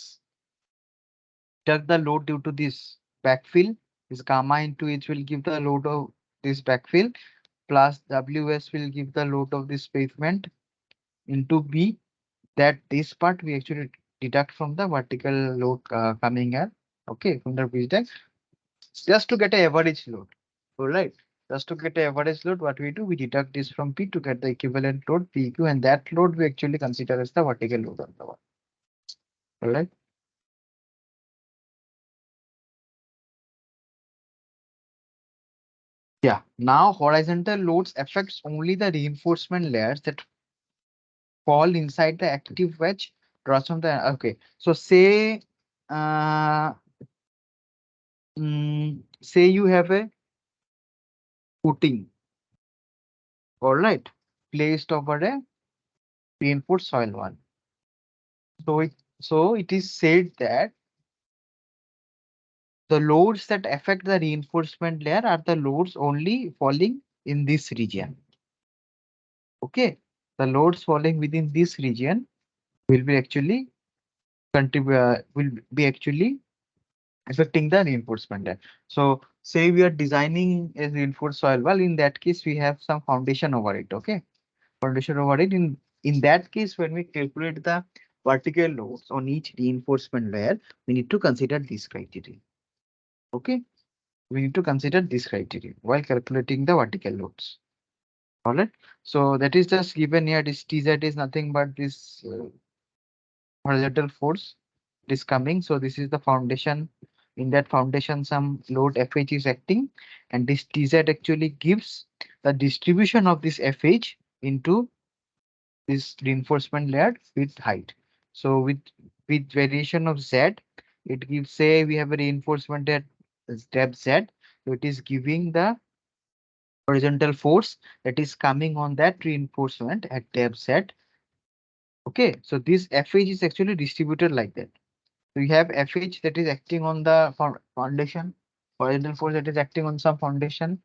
load due to this backfill. This gamma into H will give the load of this backfill, plus WS will give the load of this pavement into B. That this part we actually deduct from the vertical load coming at, okay, from the bridge deck, just to get a average load. All right. Just to get a average load, what we do, we deduct this from P to get the equivalent load PQ, and that load we actually consider as the vertical load on the wall. All right. Yeah. Now horizontal loads affects only the reinforcement layers that fall inside the active wedge draws from the. Okay. So uh, say you have a footing. All right. Placed over a reinforced soil wall. So it is said that the loads that affect the reinforcement layer are the loads only falling in this region. Okay, the loads falling within this region will be actually will be actually affecting the reinforcement there. So say we are designing a reinforced soil wall. In that case, we have some foundation over it. Okay, foundation over it. In that case, when we calculate the vertical loads on each reinforcement layer, we need to consider this criteria. Okay, we need to consider this criteria while calculating the vertical loads. All right. So that is just given here. This TZ is nothing but this horizontal force is coming. So this is the foundation. In that foundation, some load FH is acting, and this TZ actually gives the distribution of this FH into this reinforcement layer with height. So with variation of Z, it gives, say we have a reinforcement at depth Z, so it is giving the horizontal force that is coming on that reinforcement at depth Z. Okay, so this FH is actually distributed like that. So you have FH that is acting on the foundation, horizontal force that is acting on some foundation.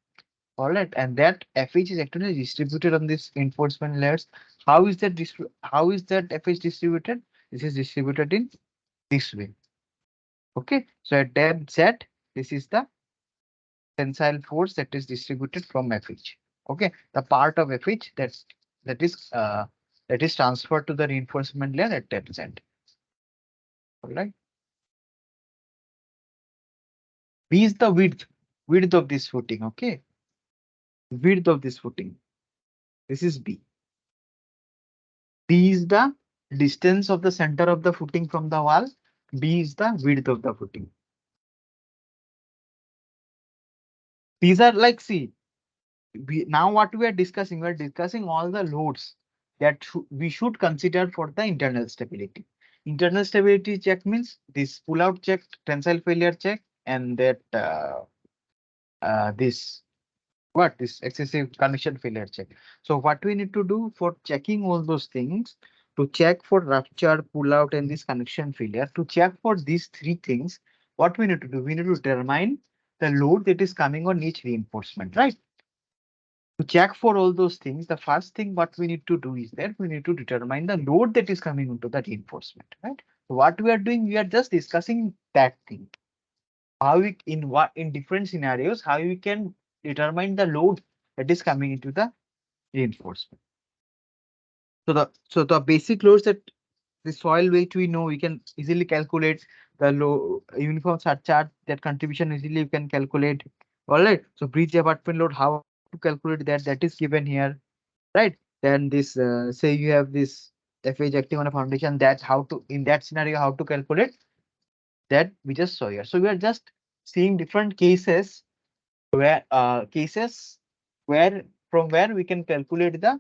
All right, and that FH is actually distributed on this reinforcement layers. How is that FH distributed? This is distributed in this way. Okay, so at depth Z, this is the tensile force that is distributed from FH. Okay, the part of FH that is uh, that is transferred to the reinforcement layer at depth Z. All right. B is the width of this footing. Okay, width of this footing. This is B. B is the distance of the center of the footing from the wall. B is the width of the footing. These are like, see, now what we are discussing all the loads that we should consider for the internal stability. Internal stability check means this pull out check, tensile failure check, and that this what this excessive connection failure check. So what we need to do for checking all those things, to check for rupture, pull out, and this connection failure, to check for these three things, what we need to do, we need to determine the load that is coming on each reinforcement, right? To check for all those things, the first thing what we need to do is that we need to determine the load that is coming into the reinforcement, right? So what we are doing, we are just discussing that thing. How we in different scenarios, how we can determine the load that is coming into the reinforcement. So the basic loads that the soil weight we know, we can easily calculate the low uniform surcharge, that contribution easily you can calculate. All right. So breach abutment load, how to calculate that? That is given here, right? Then this say you have this FH acting on a foundation, that how to, in that scenario, how to calculate that we just saw here. So we are just seeing different cases where from where we can calculate the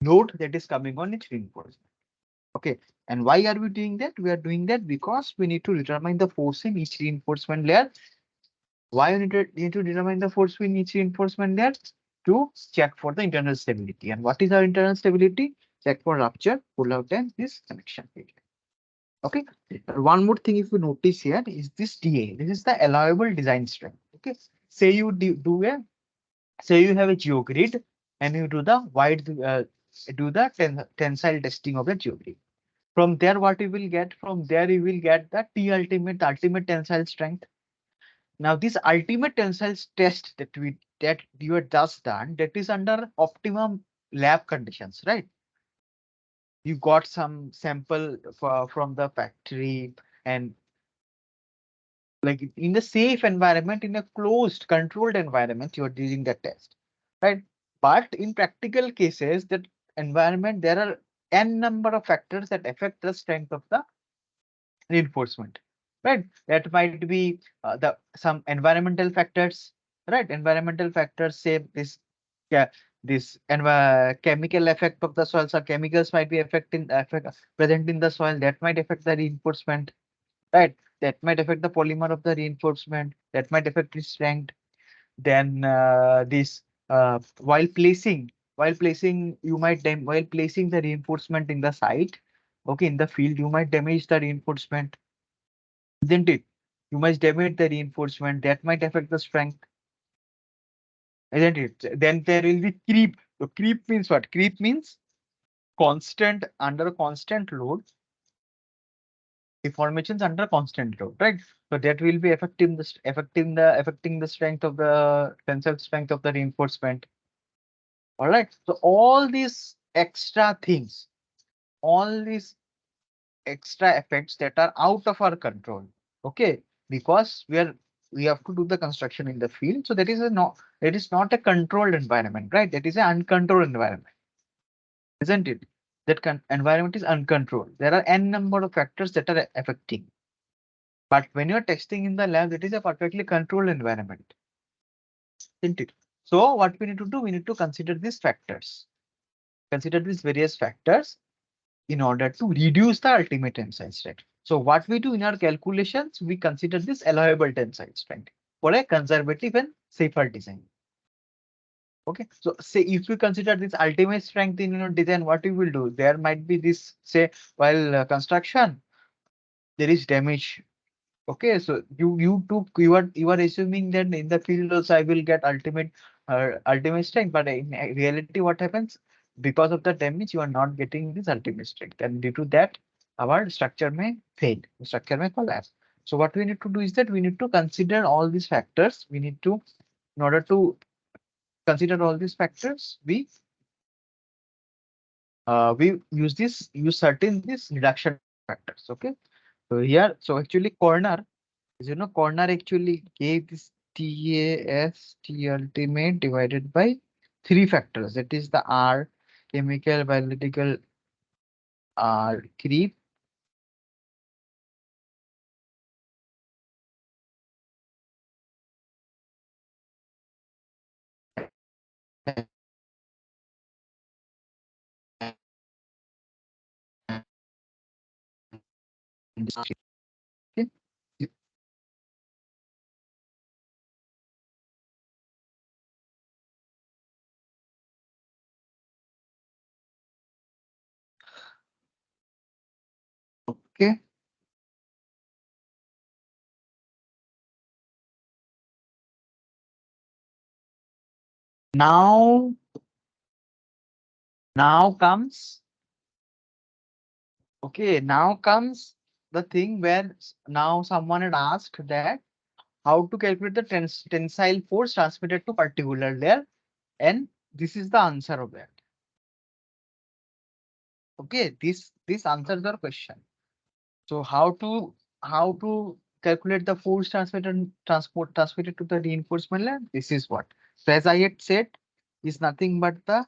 load that is coming on each reinforcement. Okay, and why are we doing that? We are doing that because we need to determine the force in each reinforcement layer. Why we need to determine the force in each reinforcement layer? To check for the internal stability. And what is our internal stability? Check for rupture, pull out, and this connection failure. Okay. One more thing, if you notice here, is this DA. This is the allowable design strength. Okay. Say you say you have a geogrid and you do the tensile testing of the geogrid. From there, what you will get? From there, you will get the ultimate tensile strength. Now, this ultimate tensile test that you have just done, that is under optimum lab conditions, right? You got some sample from the factory, and like in the safe environment, in a closed, controlled environment, you are doing the test, right? But in practical cases, that environment, there are n number of factors that affect the strength of the reinforcement, right? That might be the some environmental factors, right? Environmental factors, say this, yeah, this chemical effect of the soil. So chemicals might be present in the soil, that might affect the reinforcement, right? That might affect the polymer of the reinforcement, that might affect its strength. Then this while placing, you might while placing the reinforcement in the site, okay, in the field, you might damage the reinforcement, isn't it? You must damage the reinforcement, that might affect the strength, isn't it? Then there will be creep. So creep means what? Creep means constant, under constant load, deformations under constant load, right? So that will be affecting the strength of the tensile strength of the reinforcement. All right. So all these extra things, all these extra effects that are out of our control. Okay, because we have to do the construction in the field. So that is a no, it is not a controlled environment, right? That is an uncontrolled environment, isn't it? That environment is uncontrolled. There are n number of factors that are affecting. But when you're testing in the lab, it is a perfectly controlled environment, isn't it? So what we need to do, we need to consider these factors. Consider these various factors in order to reduce the ultimate tensile strength. So what we do in our calculations, we consider this allowable tensile strength for a conservative and safer design. Okay, so say if we consider this ultimate strength in your design, what we will do? There might be this, say, while construction, there is damage. Okay, so you are assuming that in the field also I will get ultimate strength, but in reality, what happens? Because of the damage, you are not getting this ultimate strength, and due to that, our structure may fail, the structure may collapse. So what we need to do is that we need to consider all these factors. We need to, in order to consider all these factors, we use certain this reduction factors. Okay, so here, so actually corner. As you know, corner actually gave this TAST ultimate divided by three factors. That is the R, chemical, biological, R, creep. Okay. Okay. Now, now comes, okay, now comes the thing where now someone had asked that how to calculate the tensile force transmitted to particular layer, and this is the answer of that. Okay, this answers your question. So how to calculate the force transmitted to the reinforcement layer? This is what. So as I had said, is nothing but the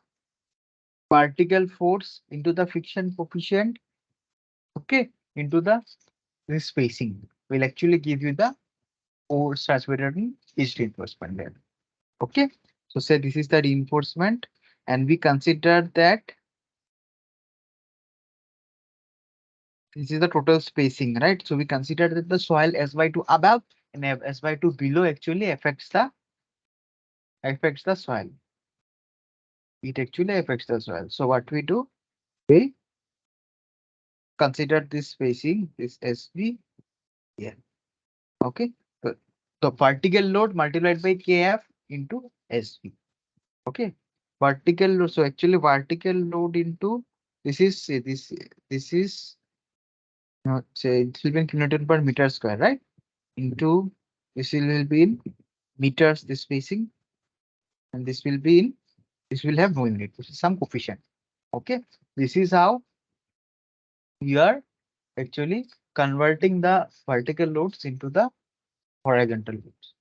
particle force into the friction coefficient. Okay, into the this spacing will actually give you the force transmitted in each reinforcement layer. Okay, so say this is the reinforcement, and we consider that this is the total spacing, right? So we consider that the soil SY2 above and SY2 below actually affects the soil. It actually affects the soil. So what we do, we consider this spacing, this SV here. Okay. So vertical load multiplied by KF into SV. Okay. Vertical load. So actually vertical load into this is not say it will be in kilonewton per meter square, right? Into this will be in meters, this spacing, and this will have no unit, which is some coefficient. Okay. This is how we are actually converting the vertical loads into the horizontal loads.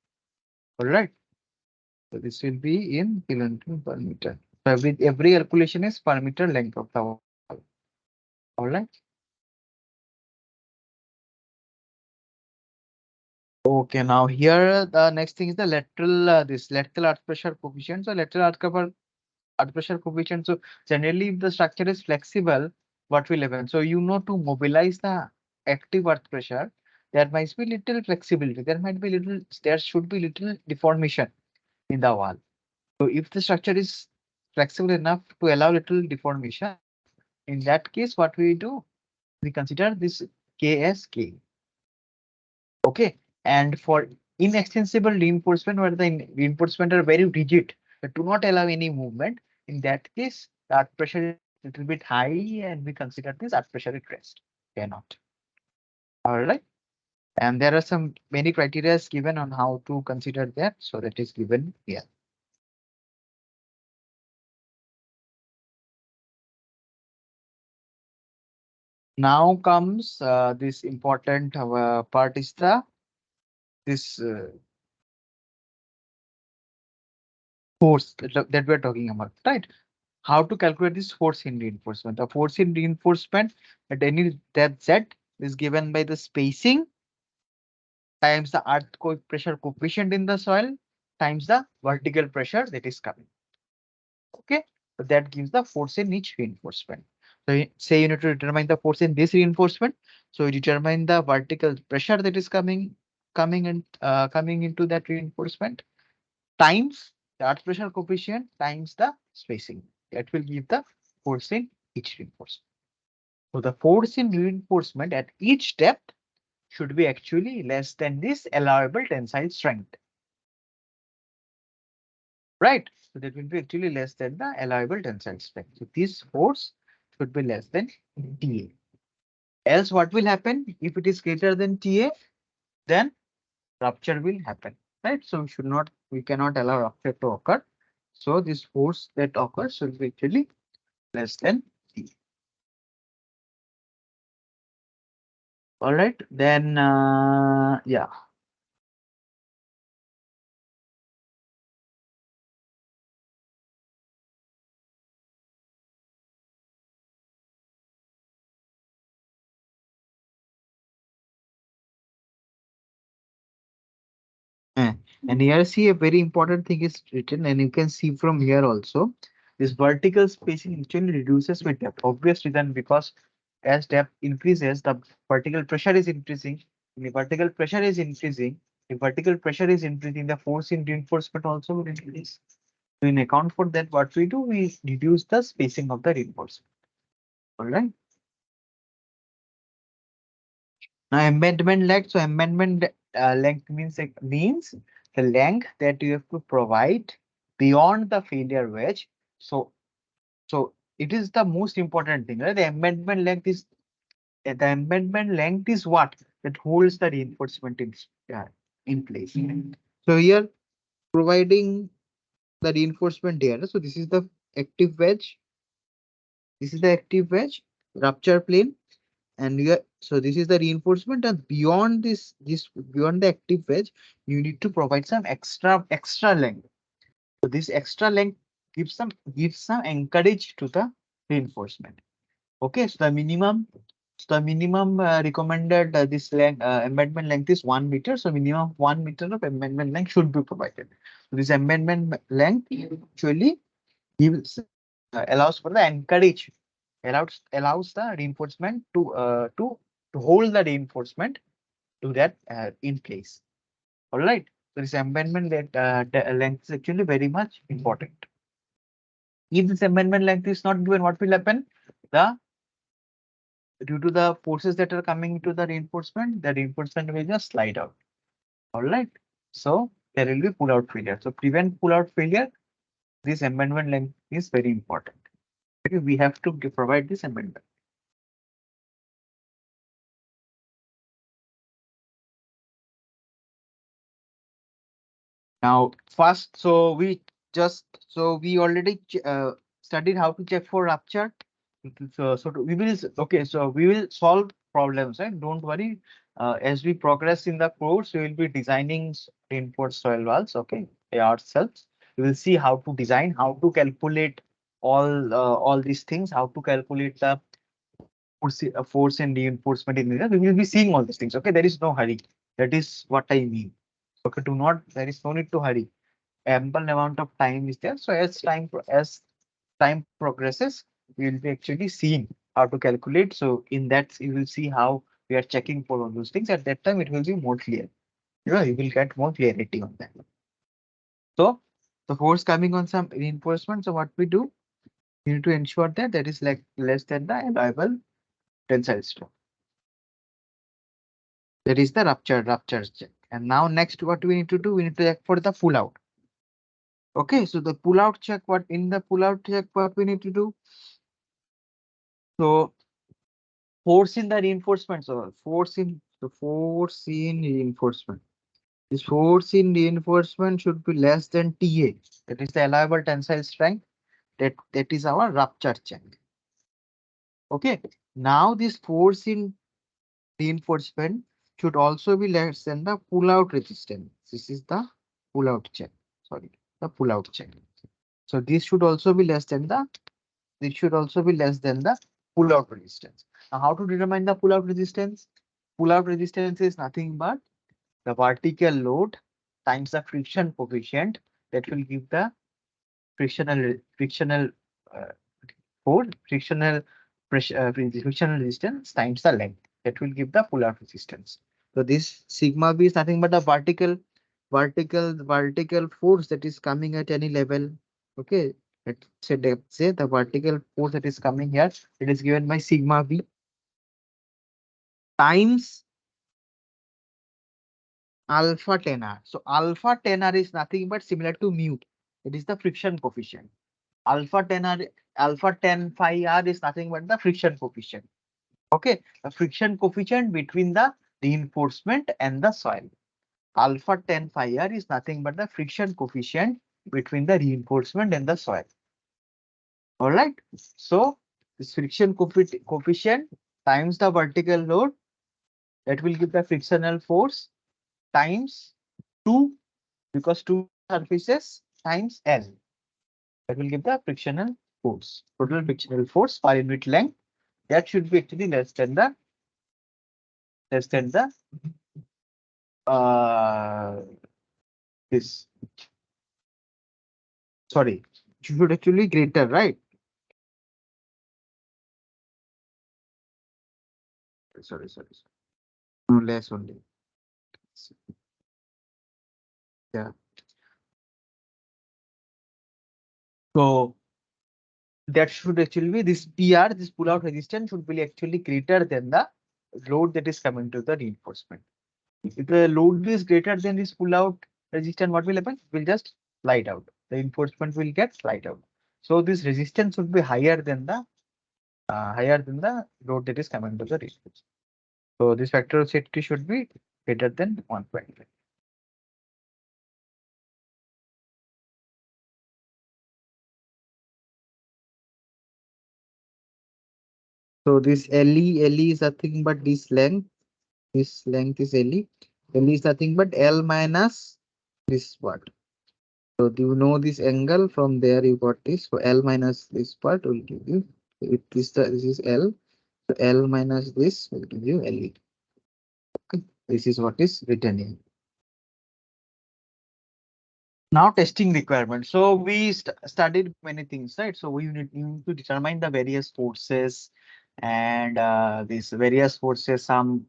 All right. So this will be in kilonewton per meter. So every calculation is per meter length of the wall. All right. Okay. Now here the next thing is the lateral this lateral earth pressure coefficient. So lateral earth pressure coefficient. So generally, if the structure is flexible, what will happen? So you know, to mobilize the active earth pressure, there might be little flexibility. There should be little deformation in the wall. So if the structure is flexible enough to allow little deformation, in that case, what we do, we consider this KSK. Okay. And for inextensible reinforcement, where the reinforcement are very rigid, that do not allow any movement, in that case, the earth pressure is a little bit high, and we consider this earth pressure at rest. Cannot. All right. And there are some many criteria given on how to consider that. So that is given here. Now comes this important part is the this force that we're talking about, right? How to calculate this force in reinforcement? The force in reinforcement at any depth z is given by the spacing times the pressure coefficient in the soil times the vertical pressure that is coming. Okay, so that gives the force in each reinforcement. So say you need to determine the force in this reinforcement. So you determine the vertical pressure that is coming into that reinforcement times the earth pressure coefficient times the spacing. That will give the force in each reinforcement. So the force in reinforcement at each depth should be actually less than this allowable tensile strength. Right? So that will be actually less than the allowable tensile strength. So this force should be less than TA. Else what will happen? If it is greater than TA, then rupture will happen. Right? So we cannot allow rupture to occur. So this force that occurs should be actually less than TA. All right, then yeah. Eh, And here see a very important thing is written, and you can see from here also. This vertical spacing actually reduces with depth. Obviously, then because as depth increases, the vertical pressure is increasing. The vertical pressure is increasing. The vertical pressure is increasing. The force in reinforcement also will increase. So in account for that, what we do, we reduce the spacing of the reinforcement. All right. Now embedment length. So embedment length means the length that you have to provide beyond the failure wedge. So it is the most important thing, right? The embedment length is what that holds the reinforcement in place. So here providing the reinforcement here. So this is the active wedge. This is the active wedge rupture plane. And so this is the reinforcement, and beyond this beyond the active wedge you need to provide some extra length. So this extra length gives some anchorage to the reinforcement. Okay, so the minimum recommended this length embedment length is 1 meter. So minimum 1 meter of embedment length should be provided. So this embedment length actually gives allows for the anchorage, allows the reinforcement to hold the reinforcement to that in place. All right. So this embedment length is actually very much important. If this embedment length is not given, what will happen? The Due to the forces that are coming to the reinforcement will just slide out. All right. So there will be pull out failure. So prevent pull out failure. This embedment length is very important. Okay, we have to provide this embedment. Now, first, we already studied how to check for rupture. We will solve problems, right? Don't worry. As we progress in the course, we will be designing reinforced soil walls, okay, by ourselves. We will see how to design, how to calculate all these things, how to calculate the force and reinforcement in the. We will be seeing all these things. Okay, there is no hurry. That is what I mean. Okay, there is no need to hurry. Ample amount of time is there. So as time progresses, we will be actually seeing how to calculate. So in that, you will see how we are checking for all those things. At that time, it will be more clear. You will get more clarity on that. So the force coming on some reinforcement. So what we do, we need to ensure that that is like less than the allowable tensile strength. That is the rupture check. And now next, what we need to do, we need to check for the pull out. Okay, so the pull out check, what we need to do? So force in the reinforcement. So force in So force in reinforcement. This force in reinforcement should be less than TA. That is the allowable tensile strength. That is our rupture check. Okay. Now this force in reinforcement should also be less than the pull-out resistance. This is the pull-out check. Sorry, the pull-out check. So this should also be less than the pull-out resistance. Now, how to determine the pull-out resistance? Pull-out resistance is nothing but the vertical load times the friction coefficient that will give the frictional uh, force, frictional resistance times the length. That will give the pull-out resistance. So this sigma b is nothing but the vertical force that is coming at any level. Okay, let's say the vertical force that is coming here, it is given by sigma b times alpha 10R. So alpha 10R is nothing but similar to mu. It is the friction coefficient. Alpha 10R, alpha 10 phi R is nothing but the friction coefficient. Okay, the friction coefficient between the reinforcement and the soil. Alpha 10 phi R is nothing but the friction coefficient between the reinforcement and the soil. All right. So this friction coefficient times the vertical load, that will give the frictional force times 2, because 2 surfaces times L. That will give the frictional force, total frictional force per unit length. That should be actually less than the uh this, sorry, it should actually greater, right? Sorry. No, less only. Yeah. So that should actually be this PR, this pull out resistance should be actually greater than the load that is coming to the reinforcement. If the load is greater than this pull out resistance, what will happen? It will just slide out. The reinforcement will get slide out. So this resistance should be higher than the load that is coming to the reinforcement. So this factor of safety should be greater than 1.5. So this LE is nothing but this length. This length is LE. LE is nothing but L minus this part. So do you know this angle? From there you got this. So L minus this part will give you, this is L. So L minus this will give you LE. Okay. This is what is written here. Now testing requirements. So we studied many things, right? So we need to determine the various forces, and these various forces, some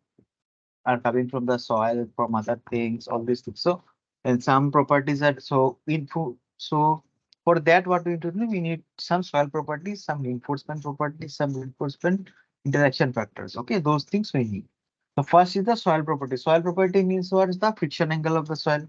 are coming from the soil, from other things, all these things. So, and some properties are so info. So for that, what we need to do, we need some soil properties, some reinforcement properties, some reinforcement interaction factors. Okay, those things we need. So first is the soil property. Soil property means what is the friction angle of the soil.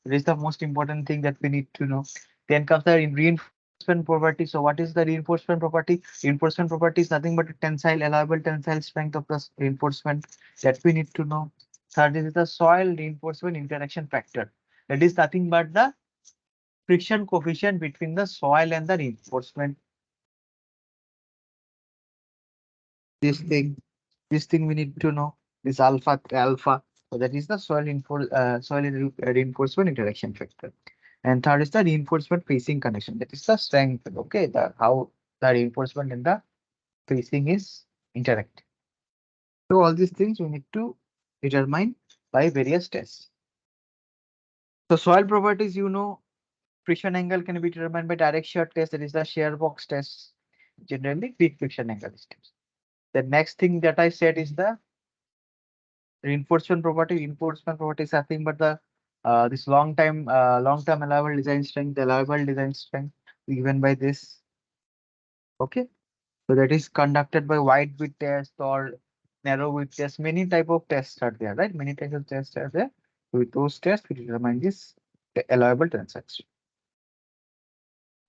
It is the most important thing that we need to know. Then comes the reinforcement property. So what is the reinforcement property? Reinforcement property is nothing but a tensile, allowable tensile strength of the reinforcement that we need to know. Third is the soil reinforcement interaction factor. That is nothing but the friction coefficient between the soil and the reinforcement. This thing, we need to know. This alpha. So that is the soil reinforcement interaction factor. And third is the reinforcement facing connection. That is the strength. Okay, the how the reinforcement and the facing is interact. So all these things we need to determine by various tests. So soil properties, friction angle can be determined by direct shear test. That is the shear box test. Generally, weak friction angle systems. The next thing that I said is the reinforcement property. Reinforcement property is nothing but the this long term allowable design strength, the allowable design strength given by this. Okay, so that is conducted by wide width test or narrow width test. Many type of tests are there, right? Many types of tests are there. With those tests, we determine this allowable tensile strength.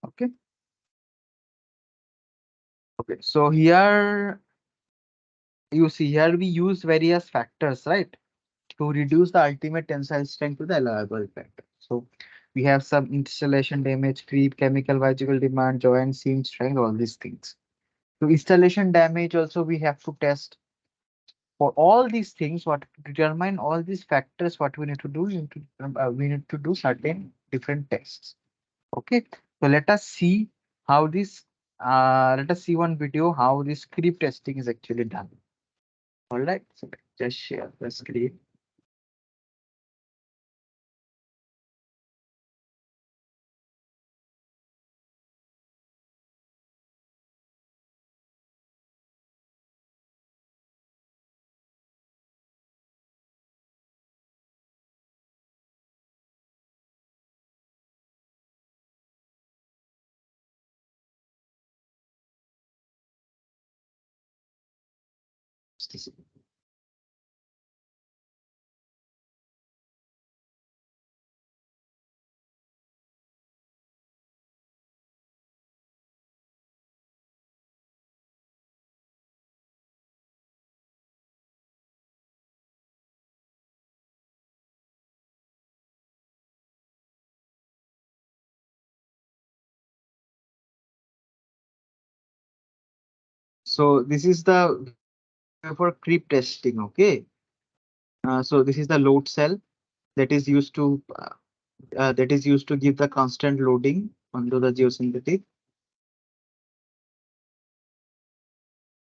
Okay. Okay. So here You see here we use various factors, right, to reduce the ultimate tensile strength to the allowable factor. So we have some installation damage, creep, chemical biological demand, joint seam strength, all these things. So installation damage also we have to test for all these things. What to determine all these factors, what we need to do, we need to do certain different tests. Okay, so let us see how this. Let us see one video how this creep testing is actually done. All right, so just share the screen. So this is the for creep testing. Okay, so this is the load cell that is used to give the constant loading onto the geosynthetic.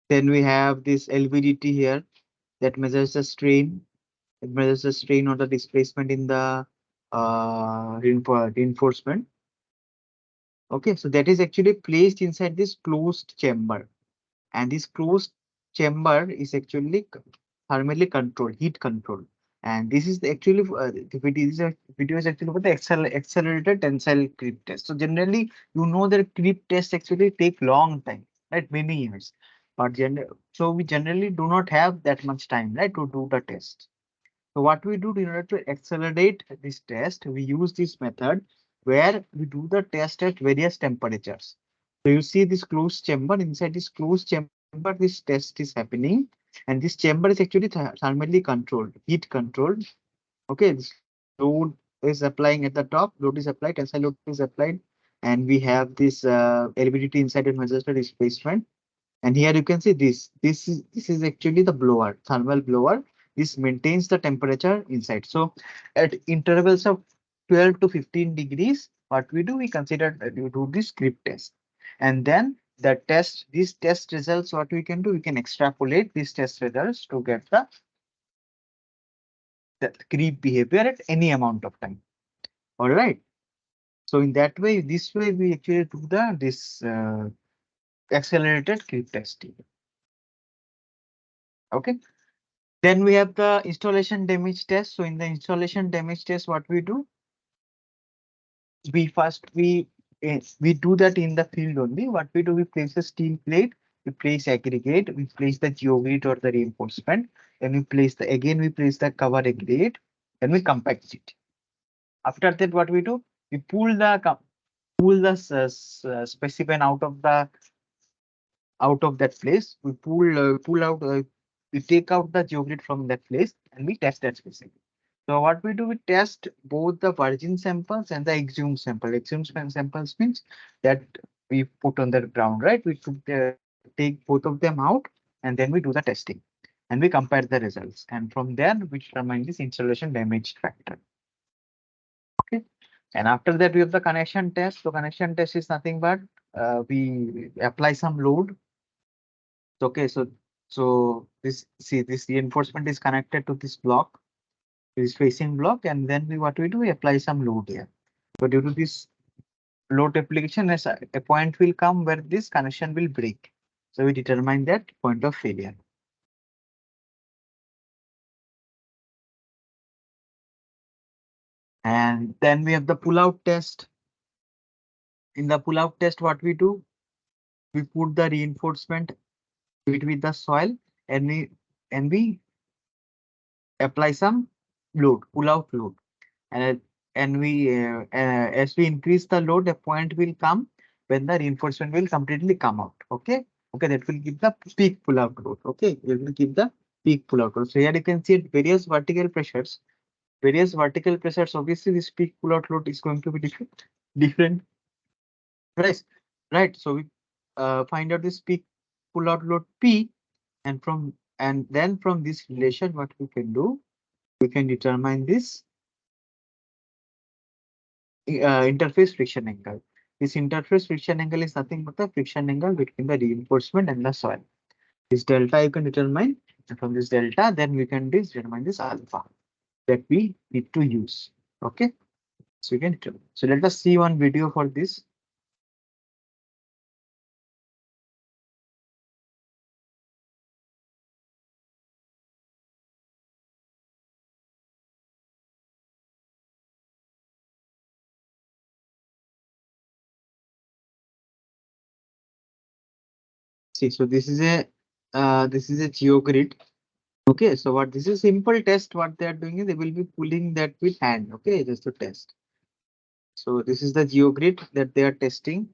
Then we have this LVDT here that measures the strain. It measures the strain or the displacement in the reinforcement. Okay, so that is actually placed inside this closed chamber, and this closed chamber is actually thermally controlled, heat controlled. And this is actually the video is actually for the accelerated tensile creep test. So generally, you know that creep tests actually take long time, right? Many years. But so we generally do not have that much time, right, to do the test. So what we do in order to accelerate this test, we use this method where we do the test at various temperatures. So you see this closed chamber. Inside this closed chamber, this test is happening, and this chamber is actually thermally controlled, heat controlled. Okay, this load is applying at the top, load is applied, tensile load is applied, and we have this LVDT inside and measures the displacement. And here you can see this. This is actually the blower, thermal blower. This maintains the temperature inside. So at intervals of 12 to 15 degrees, what we do, we consider that we do this creep test. And then these test results, what we can do, we can extrapolate these test results to get the creep behavior at any amount of time. All right. So in that way, this way we actually do this accelerated creep testing. Okay. Then we have the installation damage test. So in the installation damage test, what we do, we first we do that in the field only. What we do, we place a steel plate, we place aggregate, we place the geogrid or the reinforcement, then we place we place the cover aggregate, then we compact it. After that, what we do, we pull the specimen out of that place. We pull out, we take out the geogrid from that place, and we test that specimen. So what we do, we test both the virgin samples and the exhumed sample. Samples means that we put on the ground, right? We take both of them out, and then we do the testing, and we compare the results. And from there, we determine this installation damage factor. Okay. And after that, we have the connection test. So connection test is nothing but we apply some load. Okay, so this reinforcement is connected to this block, this facing block, and then what we do, we apply some load here. So due to this load application, as a point will come where this connection will break. So we determine that point of failure. And then we have the pull-out test. In the pull-out test, what we do, we put the reinforcement between the soil, and we apply some load, pull-out load. And as we increase the load, a point will come when the reinforcement will completely come out. Okay, Okay, that will give the peak pull-out load. Okay, it will give the peak pull-out load. So here you can see at various vertical pressures. Various vertical pressures, obviously this peak pull-out load is going to be different. Different, right? Right. So we find out this peak pull-out load P, and then from this relation, what we can do, we can determine this interface friction angle. This interface friction angle is nothing but the friction angle between the reinforcement and the soil. This delta you can determine, and from this delta, then we can determine this alpha that we need to use. Okay, so we can determine. So let us see one video for this. See, so this is a geogrid. Okay, so what this is simple test. What they are doing is they will be pulling that with hand. Okay, just to test. So this is the geogrid that they are testing.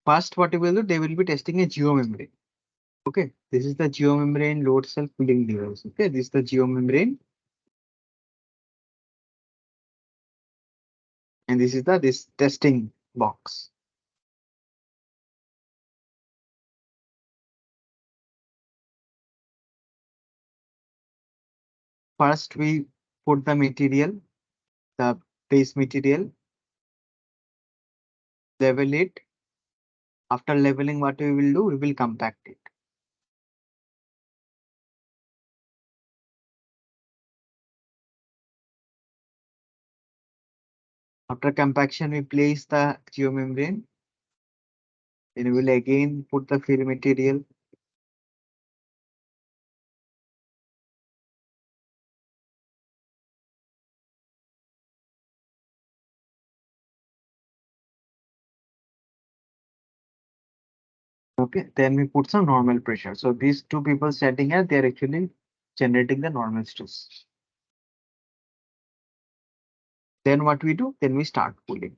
First, what they will do, they will be testing a geomembrane. Okay, this is the geomembrane load cell cooling device. Okay, this is the geomembrane, and this is the this testing box. First, we put the material, the base material, level it. After leveling, what we will do, we will compact it. After compaction, we place the geomembrane. Then we will again put the fill material. Okay, then we put some normal pressure. So these two people setting here, they are actually generating the normal stress. Then what we do? Then we start pulling.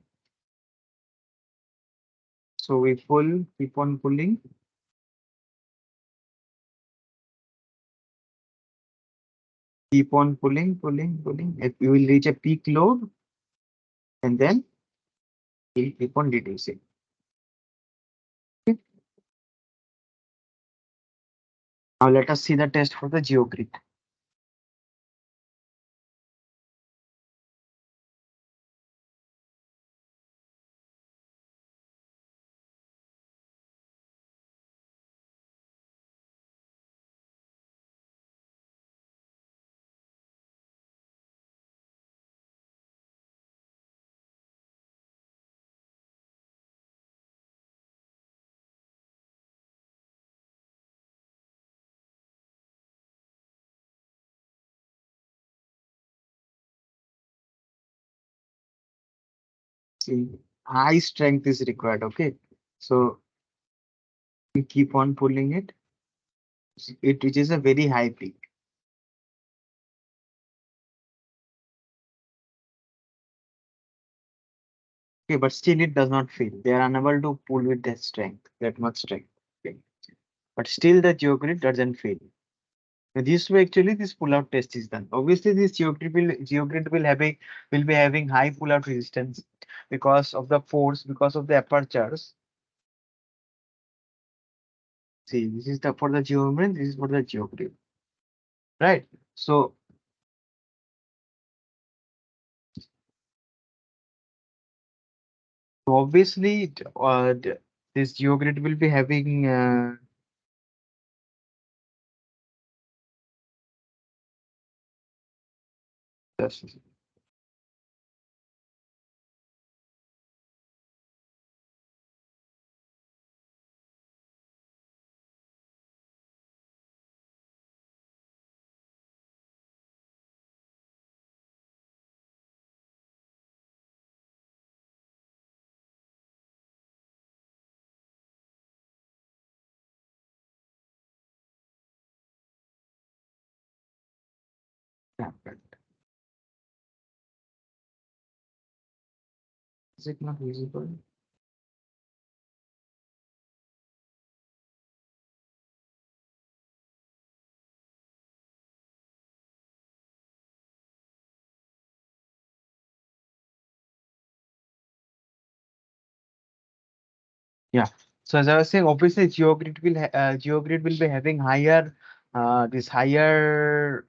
So we pull, keep on pulling. Keep on pulling, pulling, pulling. If we will reach a peak load, and then we'll keep on reducing. Okay. Now let us see the test for the geogrid. See, high strength is required. Okay, so we keep on pulling it. It reaches a very high peak. Okay, but still it does not fail. They are unable to pull with that strength, that much strength. Okay. But still the geogrid doesn't fail. Now, this way actually this pull-out test is done. Obviously, this geogrid will be having high pull-out resistance because of the force, because of the apertures. See, this is the for the geomembrane, this is for the geogrid, right? So obviously, this geogrid will be having just happened. Is it not visible? Yeah. So as I was saying, obviously GeoGrid will be having higher this higher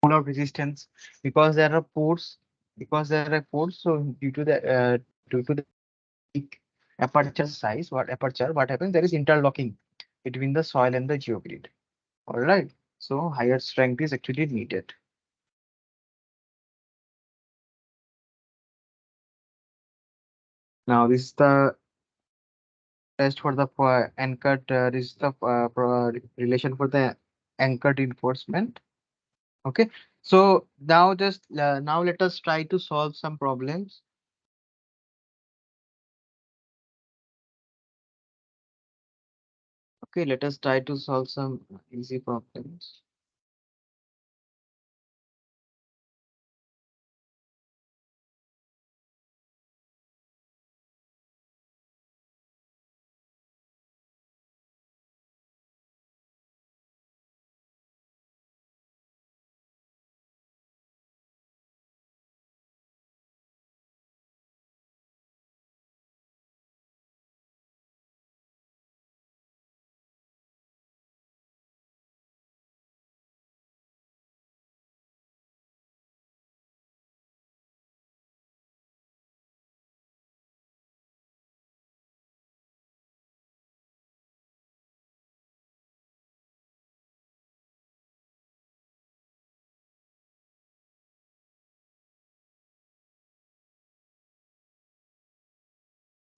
pull-out resistance because there are pores so due to the big aperture size, what happens, there is interlocking between the soil and the geogrid. All right, so higher strength is actually needed. Now this is the test for the anchored, this is the relation for the anchored reinforcement. Okay, so now now let us try to solve some problems. Okay, let us try to solve some easy problems.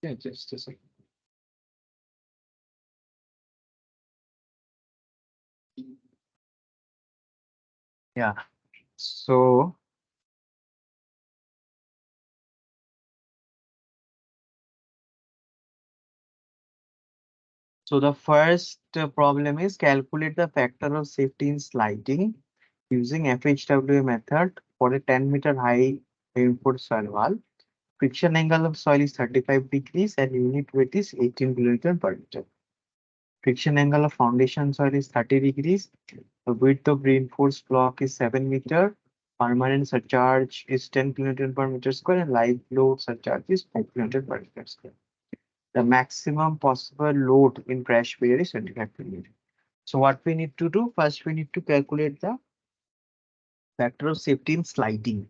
Yeah, just a second. Yeah. So, the first problem is calculate the factor of safety in sliding using FHW method for a 10-meter high reinforced soil wall. Friction angle of soil is 35 degrees and unit weight is 18 kilonewton per meter. Friction angle of foundation soil is 30 degrees. The width of reinforced block is 7 meter. Permanent surcharge is 10 kilonewton per meter square and live load surcharge is 5 kilonewton per meter square. The maximum possible load in crash barrier is 25 kilonewton. So what we need to do, first we need to calculate the factor of safety in sliding.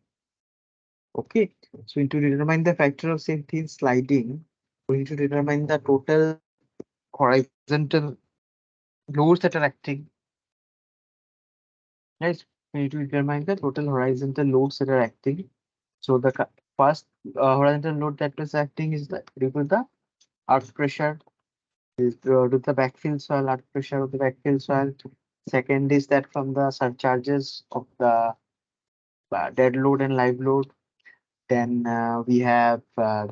Okay, so to determine the factor of safety in sliding, we need to determine the total horizontal loads that are acting. Right, we need to determine the total horizontal loads that are acting. So the first horizontal load that is acting is the due to the earth pressure, is to the backfill soil, earth pressure of the backfill soil. Second is that from the surcharges of the dead load and live load. Then we have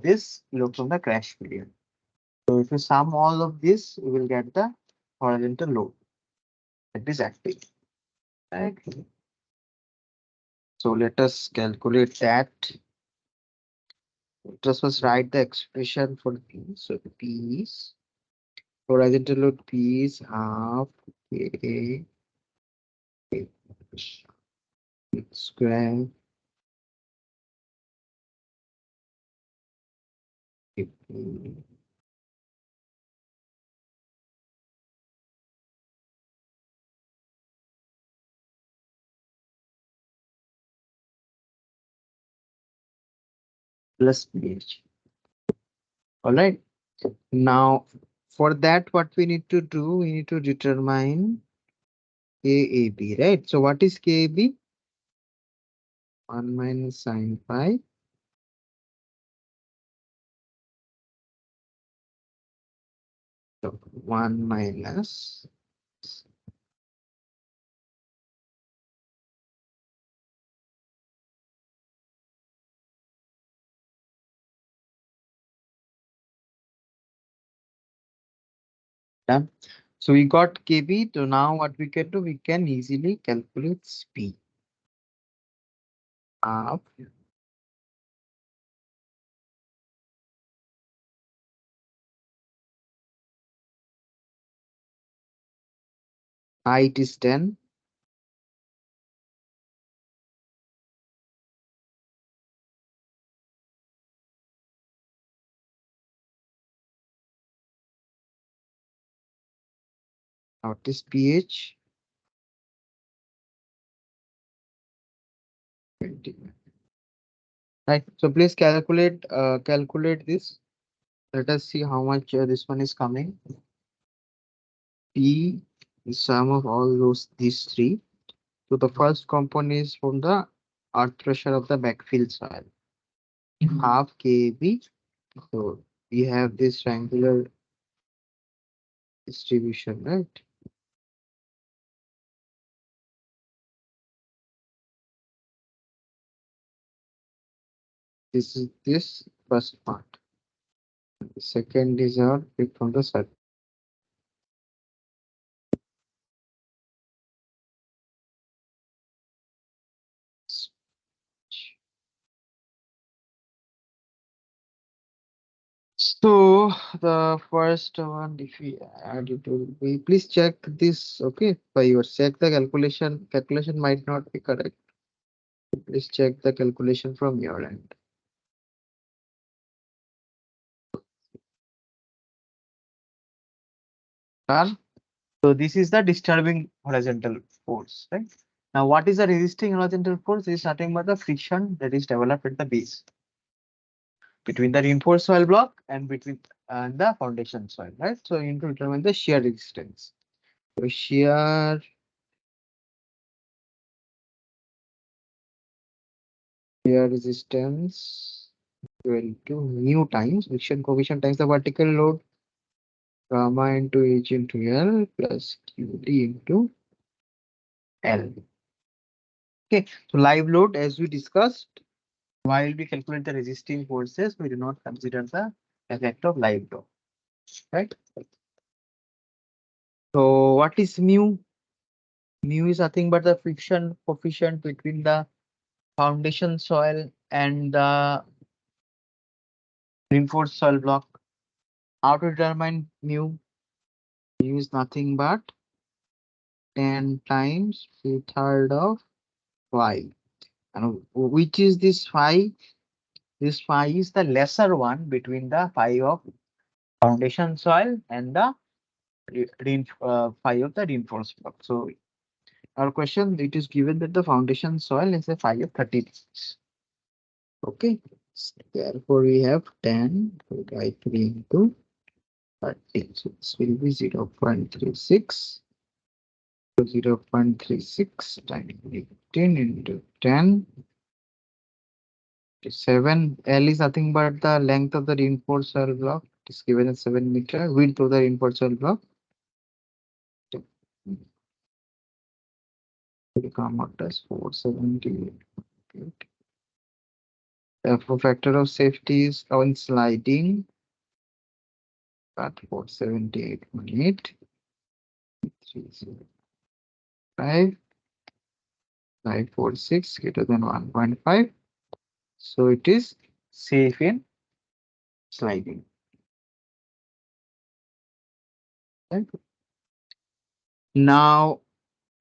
this load from the crash period. So if you sum all of this, you will get the horizontal load that is active. Right. So let us calculate that. Let us first write the expression for P. So P is horizontal load P is half K square plus pH. All right. Now, for that, what we need to do, we need to determine KAB, right? So what is KAB? 1 minus sine phi. So 1 minus done. So we got KB. So now what we can do, we can easily calculate speed. Half height is 10. What is pH? 20. Right. So please calculate this. Let us see how much this one is coming. P is sum of all these three. So the first component is from the earth pressure of the backfill soil, half kb. So we have this triangular distribution, right? This is this first part. The second is our pick from the surface. So the first one, if we add it will be, please check this, okay, by your check the calculation. Calculation might not be correct. Please check the calculation from your end. So this is the disturbing horizontal force, right? Now, what is the resisting horizontal force? It is nothing but the friction that is developed at the base between the reinforced soil block and between the foundation soil, right? So you need to determine the shear resistance. So shear resistance equal to mu times friction coefficient times the vertical load, gamma into h into L plus qd into L. Okay, so live load, as we discussed, while we calculate the resisting forces, we do not consider the effect of live load, right? So what is mu? Mu is nothing but the friction coefficient between the foundation soil and the reinforced soil block. How to determine mu? Mu is nothing but 10 times 2/3 of phi. And which is this phi? This phi is the lesser one between the phi of foundation soil and the phi of the reinforced block. So our question, it is given that the foundation soil is a phi of 36. Okay. Therefore, we have 10 by 3 into 30. So this will be 0.36. So 0.36 times 18 into 10. 7. L is nothing but the length of the reinforced soil block. It is given as 7 meter. Width of the reinforced soil block. Will come out as 478. Therefore, factor of safety is on sliding at 478.8. 305. 546 greater than 1.5. So it is safe in sliding. Right? Now,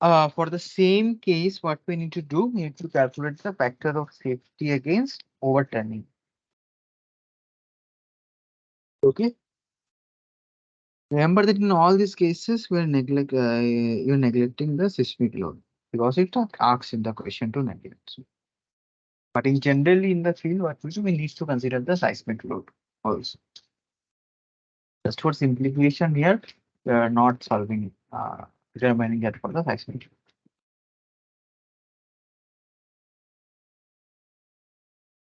for the same case, what we need to do, we need to calculate the factor of safety against overturning. Okay. Remember that in all these cases, you're neglecting the seismic load because it asks in the question to neglect. But in generally in the field, what we do, we need to consider the seismic load also. Just for simplification here, we are not solving, determining that for the seismic load.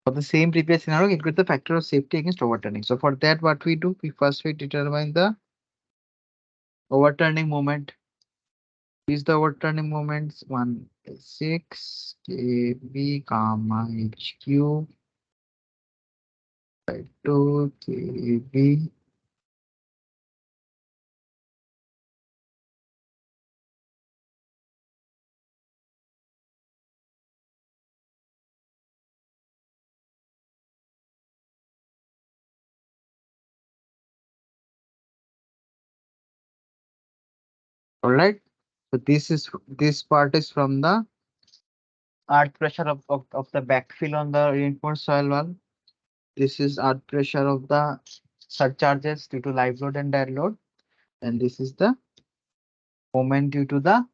For the same previous scenario, calculate the factor of safety against overturning. So for that, what we do, we determine the overturning moment. Is the overturning moments 1/6 kb gamma hq by 2 kb. All right. So this part is from the earth pressure of the backfill on the reinforced soil wall. This is earth pressure of the surcharges due to live load and dead load. And this is the moment due to the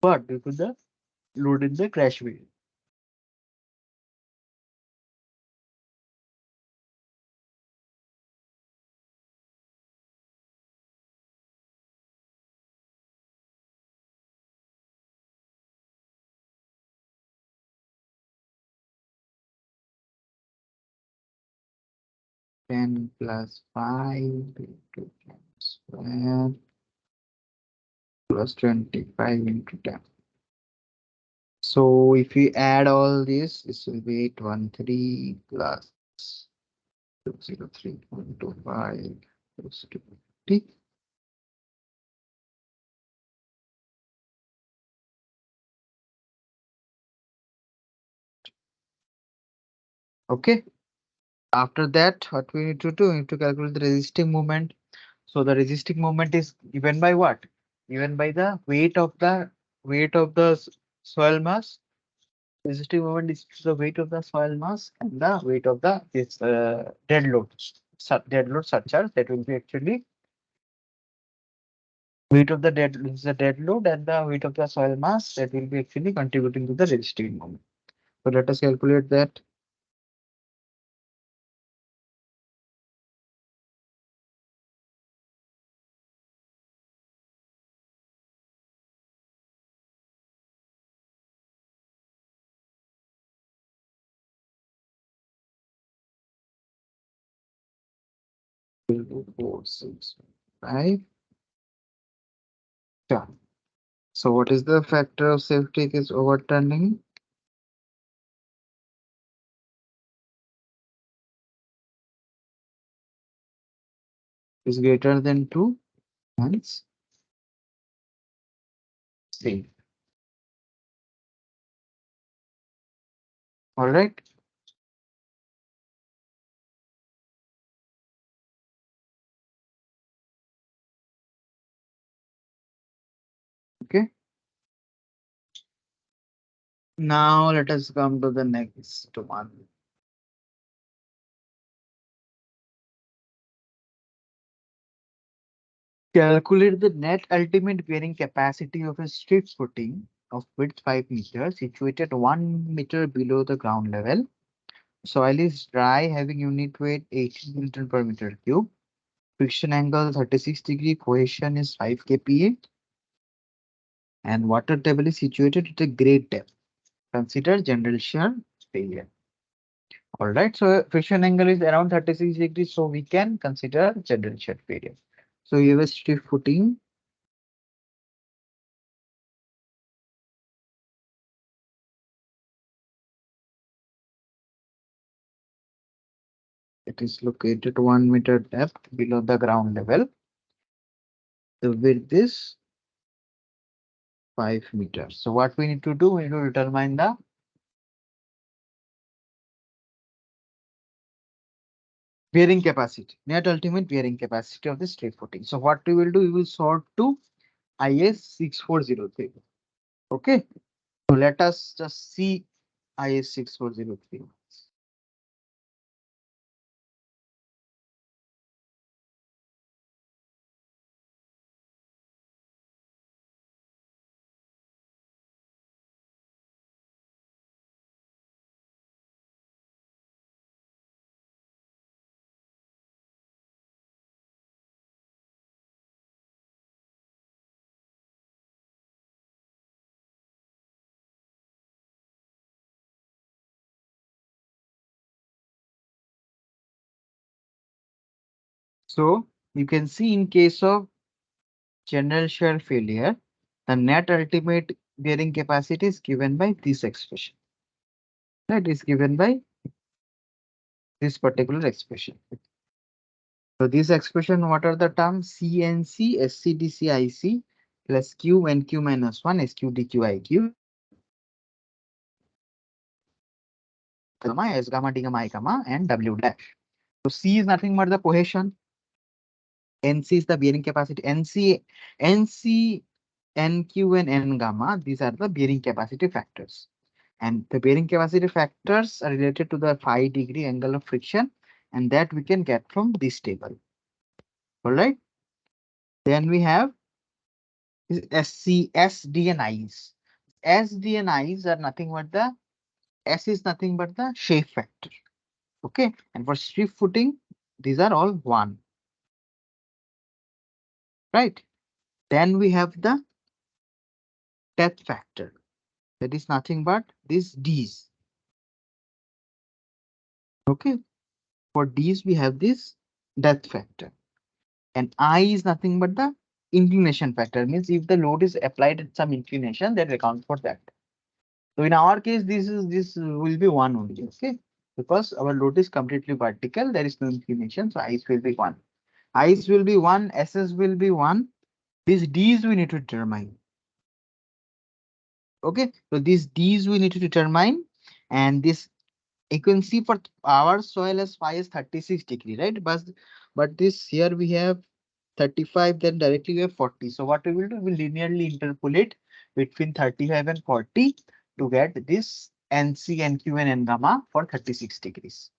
what? Due to the load in the crash wheel. Ten plus five into 10 square plus 25 into 10. So if we add all this will be 813 plus 203.25 plus 250. Okay. After that, what we need to do? We need to calculate the resisting moment. So the resisting moment is given by what? Given by the weight of the soil mass. Resisting moment is the weight of the soil mass and the weight of the this dead load. Dead load surcharge, that will be actually weight of the dead is the dead load and the weight of the soil mass, that will be actually contributing to the resisting moment. So let us calculate that. Will be 465. Yeah. So what is the factor of safety is overturning? Is greater than 2, hence safe. All right. Okay. Now let us come to the next one. Calculate the net ultimate bearing capacity of a street footing of width 5 meters situated 1 meter below the ground level. Soil is dry, having unit weight 18 Newton per meter cube. Friction angle 36 degree. Cohesion is 5 kPa. And water table is situated at a great depth. Consider general shear failure. All right. So friction angle is around 36 degrees. So we can consider general shear failure. So you have a street footing. It is located 1 meter depth below the ground level. The width is 5 meters. So what we need to do, we need to determine the bearing capacity, net ultimate bearing capacity of the street footing. So what we will do, we will sort to IS 6403. Okay. So let us just see IS 6403. So you can see in case of general shear failure, the net ultimate bearing capacity is given by this expression. That is given by this particular expression. So this expression, what are the terms? CNC, SCDC, IC plus Q NQ minus 1 SQ DQ IQ. Gamma S gamma D gamma I gamma and W dash. So C is nothing but the cohesion. NC is the bearing capacity. NC, NQ and N gamma, these are the bearing capacity factors. And the bearing capacity factors are related to the 5 degree angle of friction, and that we can get from this table. All right. Then we have SD and Is. SD and Is are nothing but the S is nothing but the shape factor. Okay, and for strip footing, these are all one, right? Then we have the depth factor. That is nothing but these D's. Okay, for D's we have this depth factor, and I is nothing but the inclination factor. Means if the load is applied at some inclination, that accounts for that. So in our case, this will be one only. Okay, because our load is completely vertical, there is no inclination, so ice will be one. Ice will be one, SS will be one. These D's we need to determine. Okay, so these D's we need to determine, and this you can see for our soil as phi is 36 degree, right? But this here we have 35, then directly we have 40. So what we will do, we will linearly interpolate between 35 and 40 to get this NC, NQ, and N gamma for 36 degrees.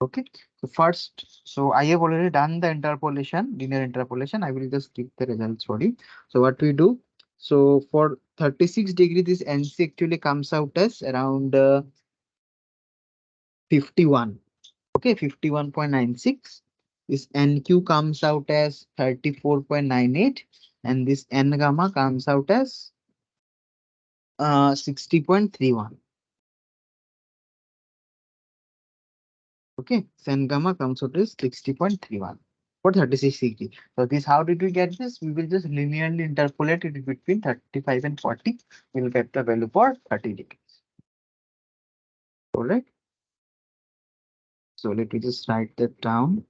Okay, so first, so I have already done the interpolation, linear interpolation. I will just keep the results for you. So what we do, so for 36 degree, this NC actually comes out as around 51. Okay, 51.96. This NQ comes out as 34.98, and this N gamma comes out as 60.31. Okay, so N gamma comes out as 60.31 for 36 degree. So this, how did we get this? We will just linearly interpolate it between 35 and 40. We will get the value for 30 degrees. All right. So let me just write that down.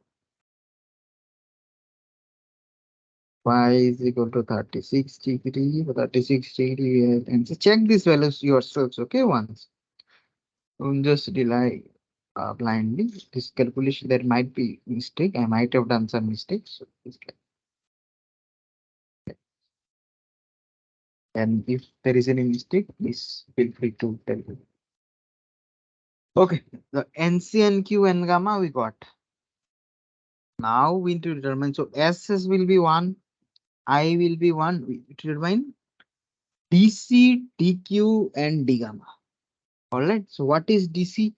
Y is equal to 36 degree, 36 degree, and so check these values yourselves, okay, once. Don't just rely blindly. This calculation, there might be mistake. I might have done some mistakes. So and if there is any mistake, please feel free to tell me. Okay, the NC and Q and gamma we got. Now we need to determine. So SS will be 1, I will be 1. We determine DC, DQ, and D gamma. All right. So what is DC?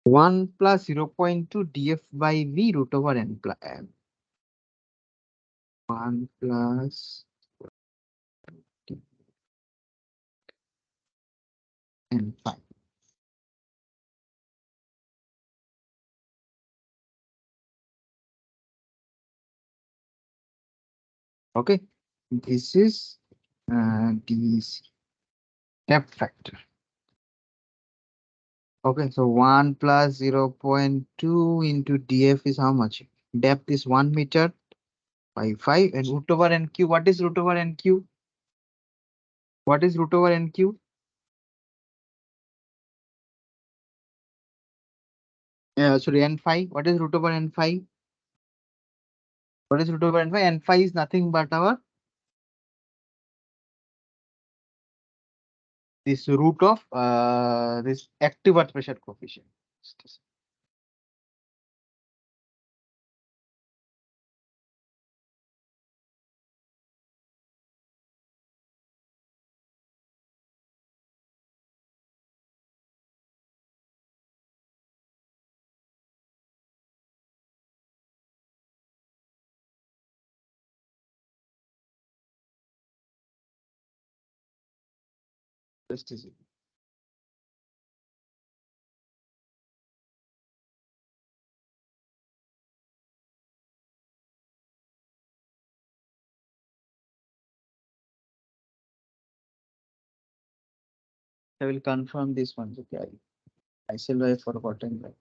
1 plus 0.2 df by v root over n plus m. 1 plus n 5. Okay, this is DC depth factor. Okay, so 1 plus 0.2 into df is how much? Depth is 1 meter by 5, and root over nq. What is root over nq? What is root over nq? Sorry, n5. What is root over n5? What is root over n5? N5 is nothing but our this root of this active earth pressure coefficient. Just a second. I will confirm this one. Okay, I still have forgotten that.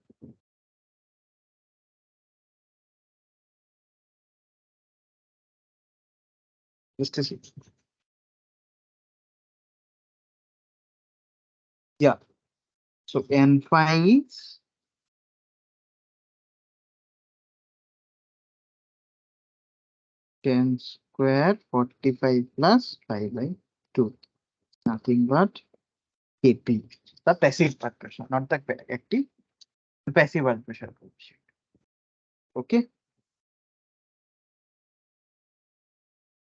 Just a second. Yeah. So n5 is 10 square 45 plus 5 by 2. Nothing but KP. The passive blood pressure, not the active. The passive blood pressure coefficient. Okay.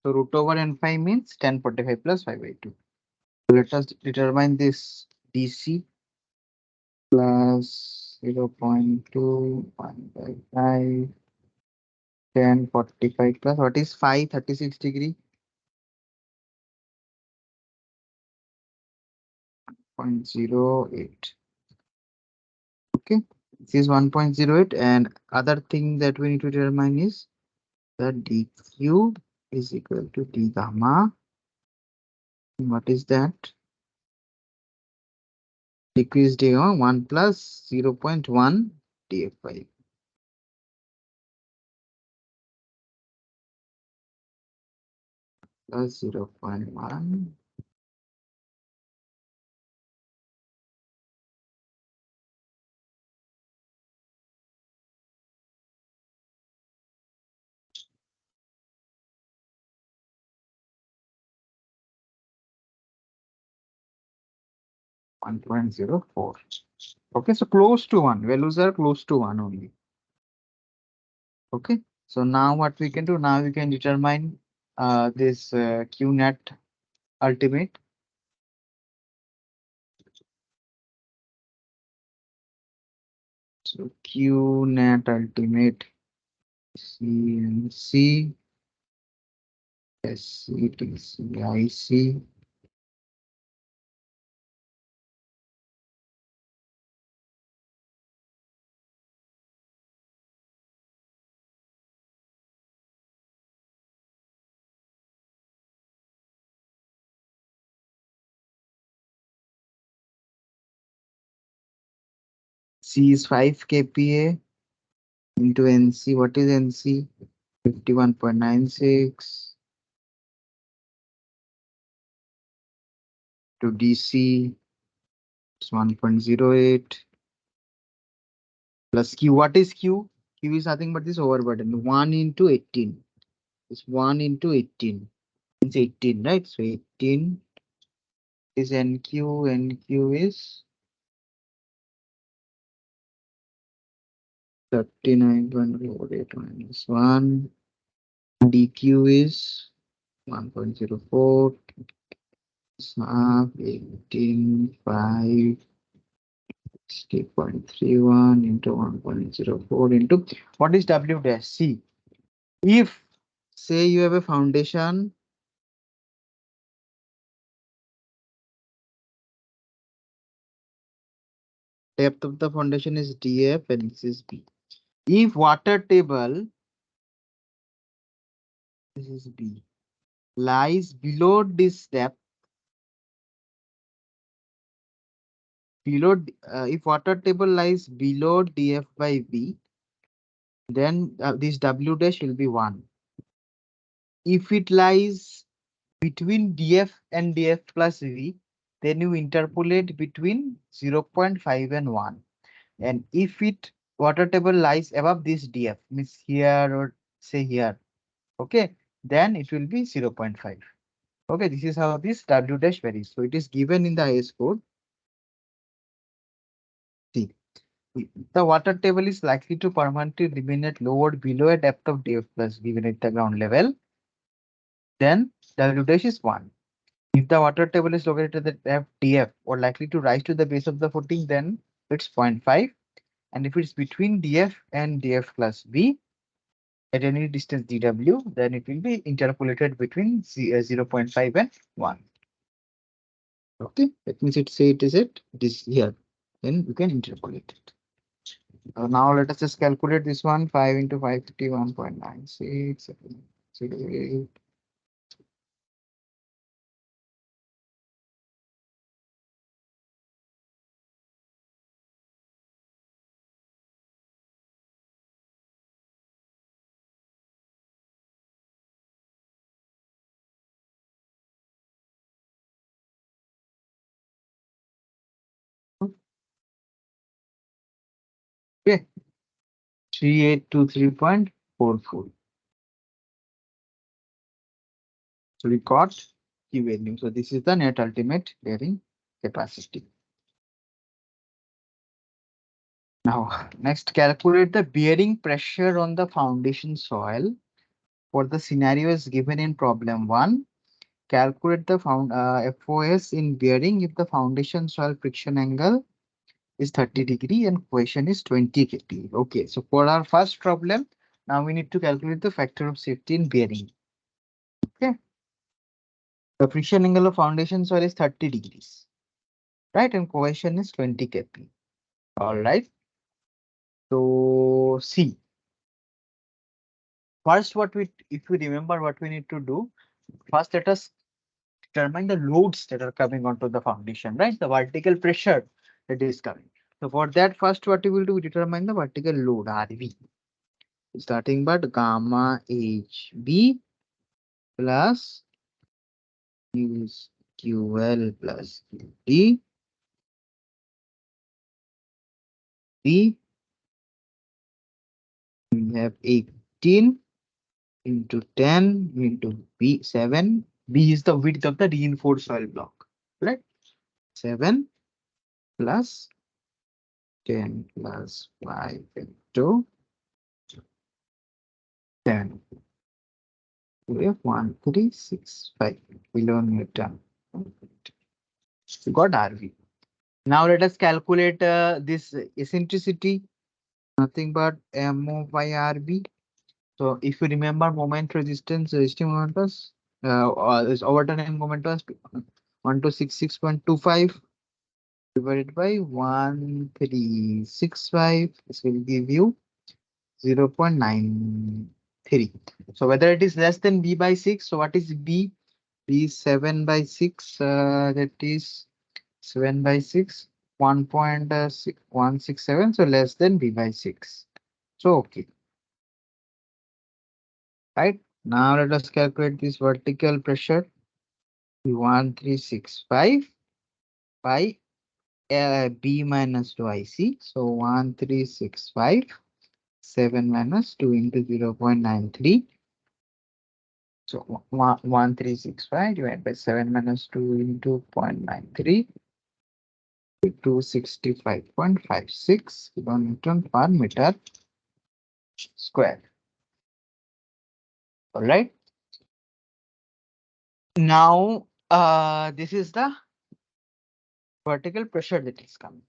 So root over n5 means 1045 plus 5/2. Let us determine this DC plus 0.2, 1/5, 1045 plus what is 536 degree? 0.08. Okay, this is 1.08, and other thing that we need to determine is the dq is equal to d gamma. What is that? dq is d gamma 1 plus 0.1 df5 plus 0.1. 1.04. Okay, so close to 1. Values are close to 1 only. Okay, so now what we can do, now we can determine this q net ultimate. So q net ultimate CNC SCTCIC C is 5 kPa into NC. What is NC? 51.96 to DC. It's 1.08 plus Q. What is Q? Q is nothing but this overburden. 1 into 18. It's 1 into 18. It's 18, right? So 18 is NQ. NQ is 39.48 minus 1. DQ is 1.04. Half 18, 5, 60.31 into 1.04 into what is W dash C? If say you have a foundation, depth of the foundation is DF and this is B. If water table, this is B, lies below this depth, if water table lies below DF by B, then this W dash will be 1. If it lies between DF and DF plus V, then you interpolate between 0.5 and 1. And if it water table lies above this DF, means here or say here, okay, then it will be 0.5. Okay, this is how this W dash varies. So it is given in the IS code. See, the water table is likely to permanently remain at lower below a depth of DF plus given at the ground level. Then W dash is 1. If the water table is located at the depth DF or likely to rise to the base of the footing, then it's 0.5. And if it's between DF and DF plus B at any distance dW, then it will be interpolated between 0.5 and 1. Okay, that means it say it is here. Then you can interpolate it. Now let us just calculate this one. 5 into 551.96. Okay, 3823.44. So we got the value. So this is the net ultimate bearing capacity. Now, next calculate the bearing pressure on the foundation soil for the scenarios given in problem 1, calculate the FOS in bearing if the foundation soil friction angle is 30° and question is 20 kg. Okay, so for our first problem, now we need to calculate the factor of safety in bearing. Okay, the friction angle of foundation soil is 30 degrees, right? And question is 20 kg. All right. So see, first if we remember what we need to do, first let us determine the loads that are coming onto the foundation, right? The vertical pressure that is coming. So for that, first what we will do, determine the vertical load RV. Starting but gamma HB plus QL plus QD B. We have 18 into 10 into B 7. B is the width of the reinforced soil block, right? 7 plus 10 plus 5 into 10. We have 1365 kilonewton. We got RV. Now let us calculate this eccentricity. Nothing but MO by RB. So if you remember moment resistance, resisting moment was is overturning moment was 1266.25 divided by 1365. This will give you 0.93. So whether it is less than B by 6, so what is B? B is 7 by 6, that is 7 by 6, 1.167, so less than B by 6. So okay, right? Now let us calculate this vertical pressure. 1365 by B minus 2 IC. So 1365, 7 minus 2 into 0.93. So 1365 divided by 7 minus 2 into 0.93. 265.56 kilonewton per meter square. All right. Now, this is the vertical pressure that is coming.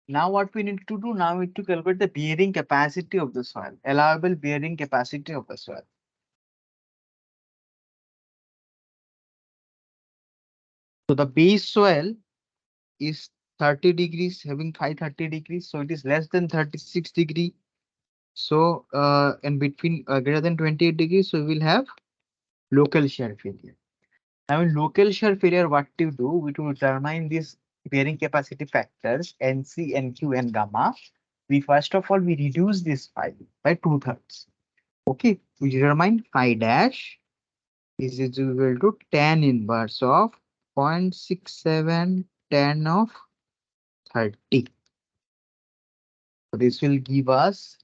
Now, what we need to do now is to calculate the bearing capacity of the soil, allowable bearing capacity of the soil. So the base soil is 30 degrees, having 530 degrees, so it is less than 36 degree. So, in between greater than 28 degrees, so we will have local shear failure. Now in local shear failure, what to do? We to determine these bearing capacity factors NC, NQ, and gamma. We first of all we reduce this phi by 2/3. Okay, we determine phi dash is equal to tan inverse of 0.67 tan of 30. So this will give us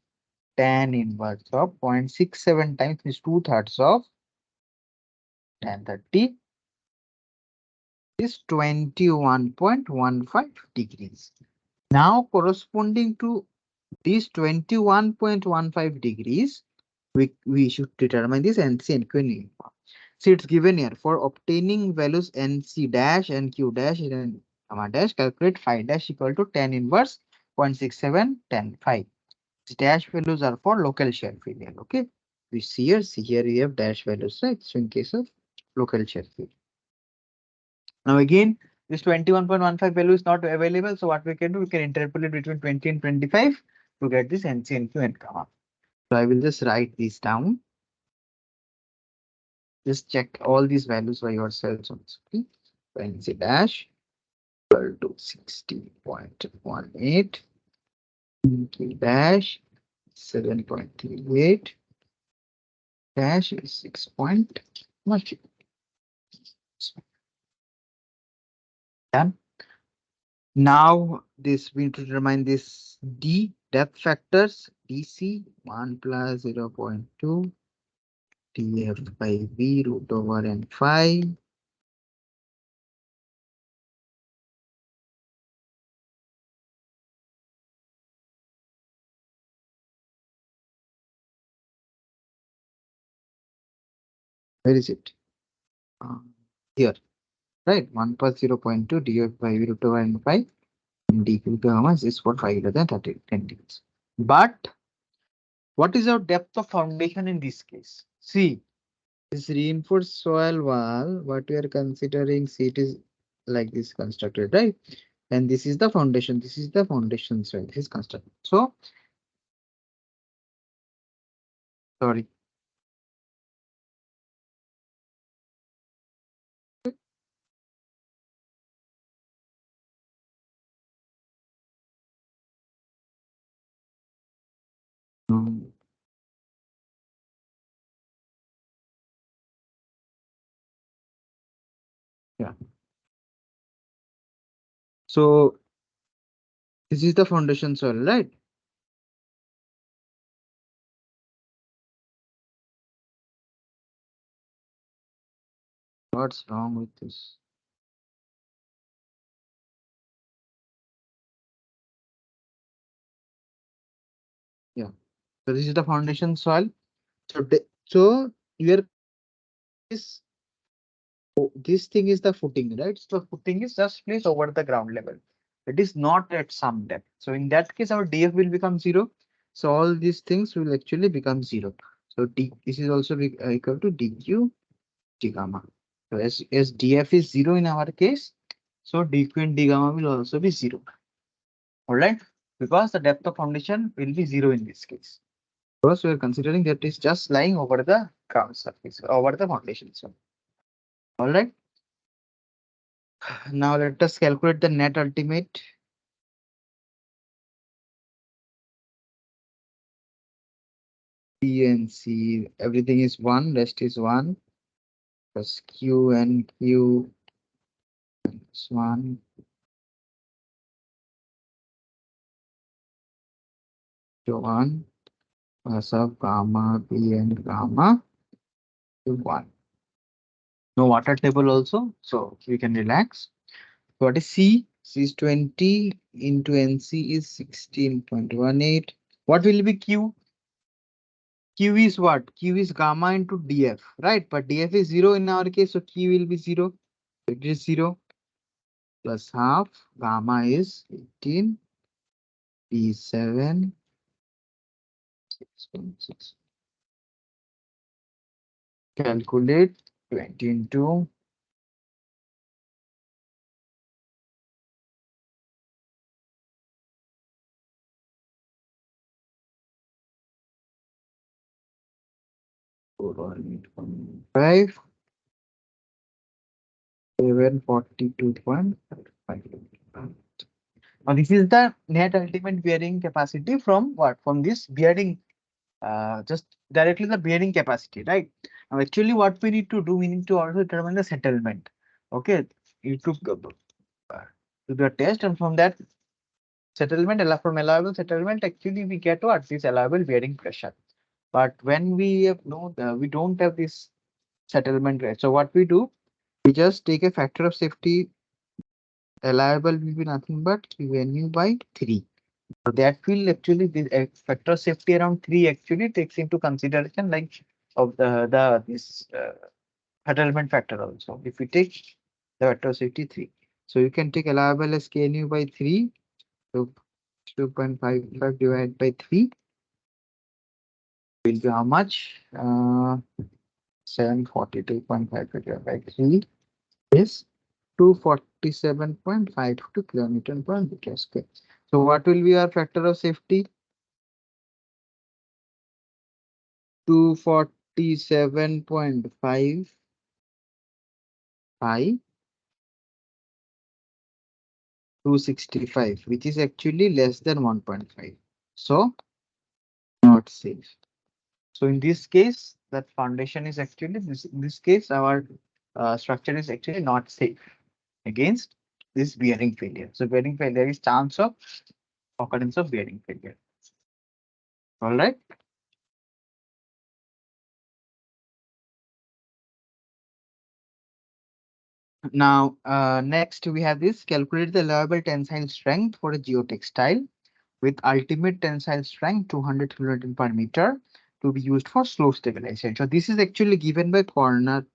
tan inverse of 0.67 times is 2/3 of tan 30 is 21.15 degrees. Now corresponding to these 21.15 degrees, we should determine this NC and Q. See, it's given here for obtaining values NC dash and Q dash and gamma dash, calculate phi dash equal to tan inverse 0.67 tan phi. These dash values are for local shear failure. Okay, we see here we have dash values, right? So in case of local shear failure. Now again, this 21.15 value is not available. So what we can do, we can interpolate between 20 and 25 to get this NC, NQ, and gamma. So I will just write these down. Just check all these values by yourselves on screen. NC dash equal to 60.18, NQ dash 7.38, dash is 6.1. Done. Now this we need to determine this D depth factors. DC 1 plus 0.2 TF by V root over N5. Where is it? Uh, Here, right? 1 plus 0.2 divided by root over n 5 and d equal to how much is for 5 greater than 30 10 degrees. But what is our depth of foundation in this case? See, this reinforced soil wall, what we are considering, see it is like this constructed, right? And this is the foundation. This is the foundation soil. This is constructed. So, sorry. Um, yeah. So this is the foundation soil, right? What's wrong with this? Yeah. So this is the foundation soil. So so your this this thing is the footing, right? So footing is just placed over the ground level. It is not at some depth. So in that case, our DF will become 0. So all these things will actually become 0. So this is also equal to dq d gamma. So as DF is 0 in our case, so dq and d gamma will also be 0. All right, because the depth of foundation will be 0 in this case. First, we are considering that it's just lying over the ground surface, over the foundation. So, all right. Now let us calculate the net ultimate. P and C, everything is 1, rest is 1, plus Q and Q is 1, to 1, plus of gamma, P and gamma to 1. No water table also, so we can relax. What is C? C is 20 into NC is 16.18. What will be Q? Q is what? Q is gamma into DF, right? But DF is 0 in our case, so Q will be 0. It is 0 plus half. Gamma is 18. P7. 6.6. Calculate 20 into 4.5. 742.5. Now this is the net ultimate bearing capacity from what? From this bearing, just directly the bearing capacity, right? Now actually what we need to do, we need to also determine the settlement. Okay, you took to the test, and from that settlement, from allowable settlement, actually we get what? This allowable bearing pressure. But when we have no, we don't have this settlement rate. So what we do, we just take a factor of safety. Allowable will be nothing but QNU by 3. So that will actually, the factor of safety around 3 actually takes into consideration like of the this settlement factor also. If we take the factor of safety 3, so you can take allowable as KNU by 3. So 2.55 divided by 3 will be how much? 742.5 divided by 3 is 247.52 kilometer per meter square. So what will be our factor of safety? 247.55 265, which is actually less than 1.5. So not safe. So in this case, that foundation is actually this. In this case, our structure is actually not safe against this bearing failure. So bearing failure is chance of occurrence of bearing failure. All right. Now, next we have this calculate the allowable tensile strength for a geotextile with ultimate tensile strength 200 kN per meter to be used for slope stabilization. So this is actually given by Corner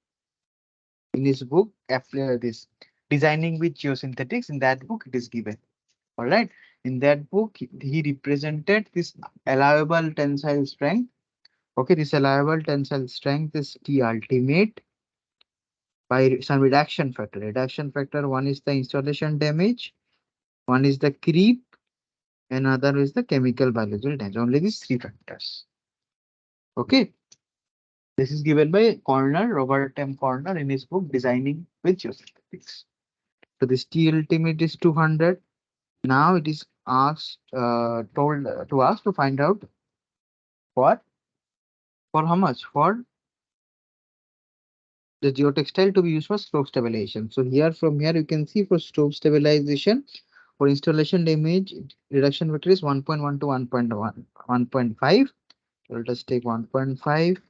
in his book, this Designing with Geosynthetics. In that book, it is given. All right. In that book, he represented this allowable tensile strength. Okay, this allowable tensile strength is T ultimate by some reduction factor. Reduction factor, one is the installation damage, one is the creep, another is the chemical biological damage. Only these three factors. Okay. This is given by Corner, Robert M. Corner in his book Designing with Geosynthetics. So this T ultimate is 200. Now it is told to us to find out for how much for the geotextile to be used for slope stabilization. So here from here you can see for slope stabilization for installation damage reduction factor is 1.1 to 1.1, 1.5. So let us take 1.5.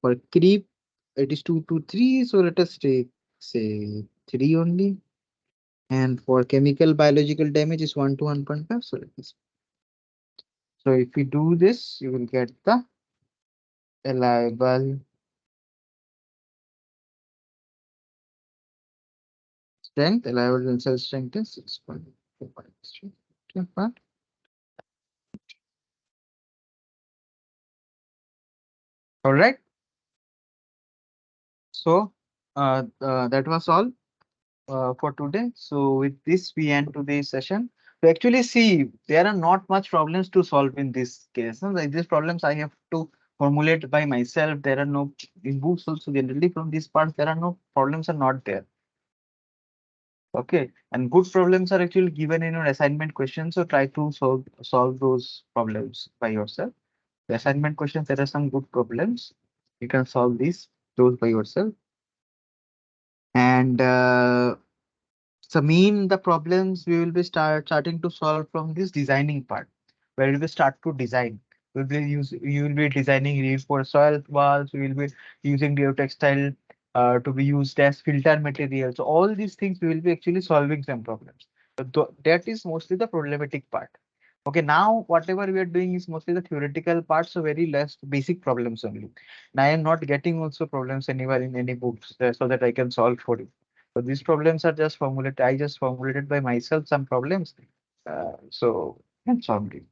For creep it is 2 to 3. So let us take say 3 only. And for chemical biological damage is 1 to 1.5. So if we do this, you will get the allowable strength. Allowable tensile strength is 6.4. All right. So that was all for today. So with this, we end today's session. To actually see, there are not much problems to solve in this case. No? Like these problems I have to formulate by myself. There are no in books also generally from these parts. There are no problems are not there. Okay, and good problems are actually given in your assignment questions. So try to solve those problems by yourself. The assignment questions, there are some good problems. You can solve those by yourself. And so mean the problems we will be starting to solve from this designing part, where we will start to design. You will be designing reinforced soil walls. We will be using geotextile to be used as filter material. So all these things we will be actually solving some problems. So that is mostly the problematic part. Okay, now whatever we are doing is mostly the theoretical part, so very less basic problems only. Now I am not getting also problems anywhere in any books so that I can solve for you. So these problems are just formulated. I just formulated by myself some problems. So and solved it.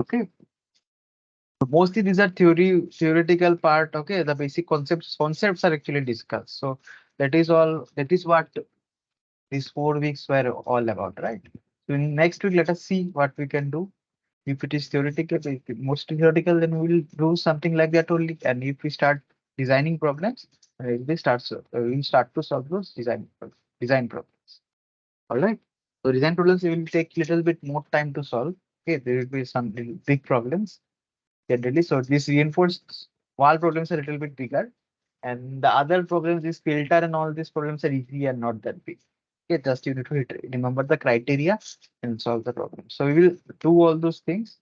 Okay. So mostly these are theoretical part. Okay, the basic concepts are actually discussed. So that is all. That is what these 4 weeks were all about, right? So in next week, let us see what we can do. If it is theoretical, if it most theoretical, then we will do something like that only. And if we start designing problems, we start to solve those design problems. All right. So design problems will take little bit more time to solve. Okay, there will be some little big problems generally. So this reinforced wall problems are a little bit bigger, and the other problems, this filter and all these problems are easy and not that big. Okay, just you need to remember the criteria and solve the problem. So we will do all those things.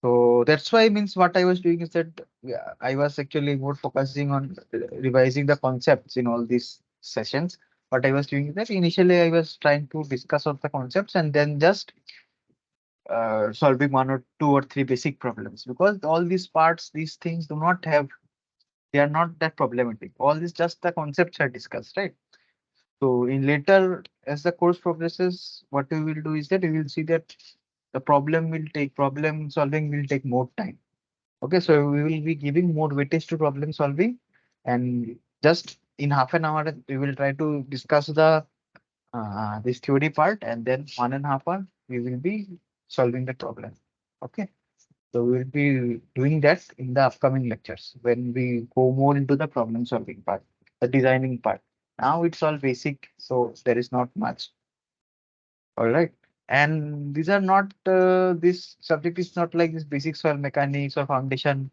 So that's why means what I was doing is that yeah, I was actually more focusing on revising the concepts in all these sessions. What I was doing is that initially I was trying to discuss all the concepts and then just solving one or two or three basic problems, because all these parts, these things do not have, they are not that problematic. All these just the concepts are discussed, right? So in later, as the course progresses, what we will do is that we will see that the problem solving will take more time. Okay, so we will be giving more weightage to problem solving, and just in half an hour we will try to discuss the this theory part, and then 1.5 hour we will be solving the problem. Okay, so we will be doing that in the upcoming lectures when we go more into the problem solving part, the designing part. Now it's all basic, so there is not much. All right. And these are not, this subject is not like this basic soil mechanics or foundation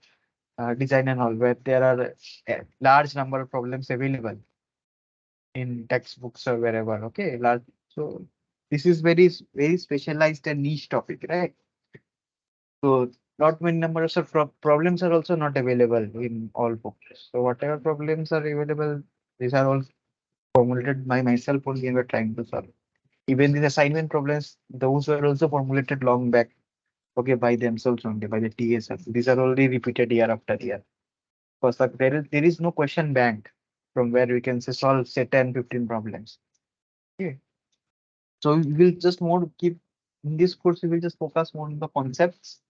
design and all, where there are a large number of problems available in textbooks or wherever. Okay, large. So this is very specialized and niche topic, right? So not many numbers of problems are also not available in all books. So whatever problems are available, these are all formulated by myself only and we're trying to solve. Even these assignment problems, those were also formulated long back. Okay, by themselves only, by the TSF. These are already repeated year after year. Because like, there is no question bank from where we can say solve say 10, 15 problems. Okay. So we will just more keep in this course, we will just focus more on the concepts,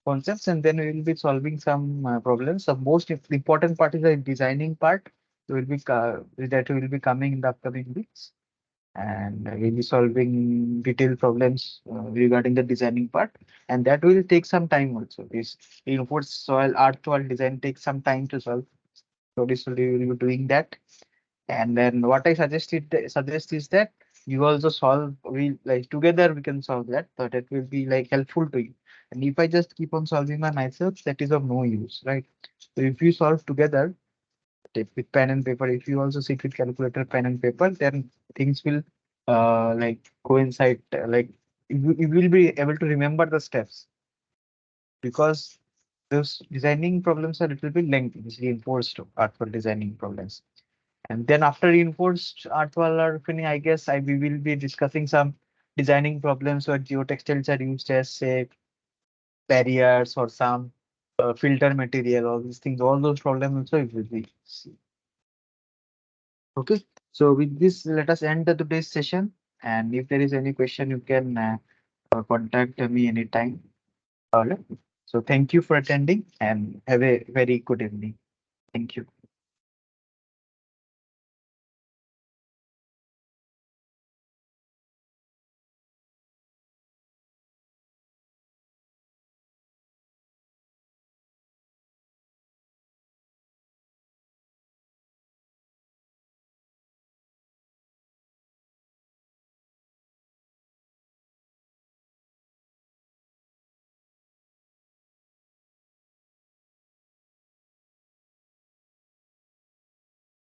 and then we will be solving some problems. The most important part is the designing part. That will be coming in the upcoming weeks, and we'll be solving detailed problems regarding the designing part, and that will take some time also. This reinforced soil earth soil design takes some time to solve. So this will we will be doing that. And then what I suggest is that you also solve, we like together we can solve that, so that will be like helpful to you. And if I just keep on solving by myself, that is of no use, right? So if you solve together, with pen and paper, if you also sit with calculator, pen and paper, then things will like coincide. Like you will be able to remember the steps, because those designing problems are a little bit lengthy. It's reinforced artful designing problems. And then after reinforced artwall or finish, I guess we will be discussing some designing problems where geotextiles are used as say barriers or some filter material, all these things, all those problems also it will be. Okay. So with this, let us end the today's session. And if there is any question, you can contact me anytime. All right. So thank you for attending and have a very good evening. Thank you.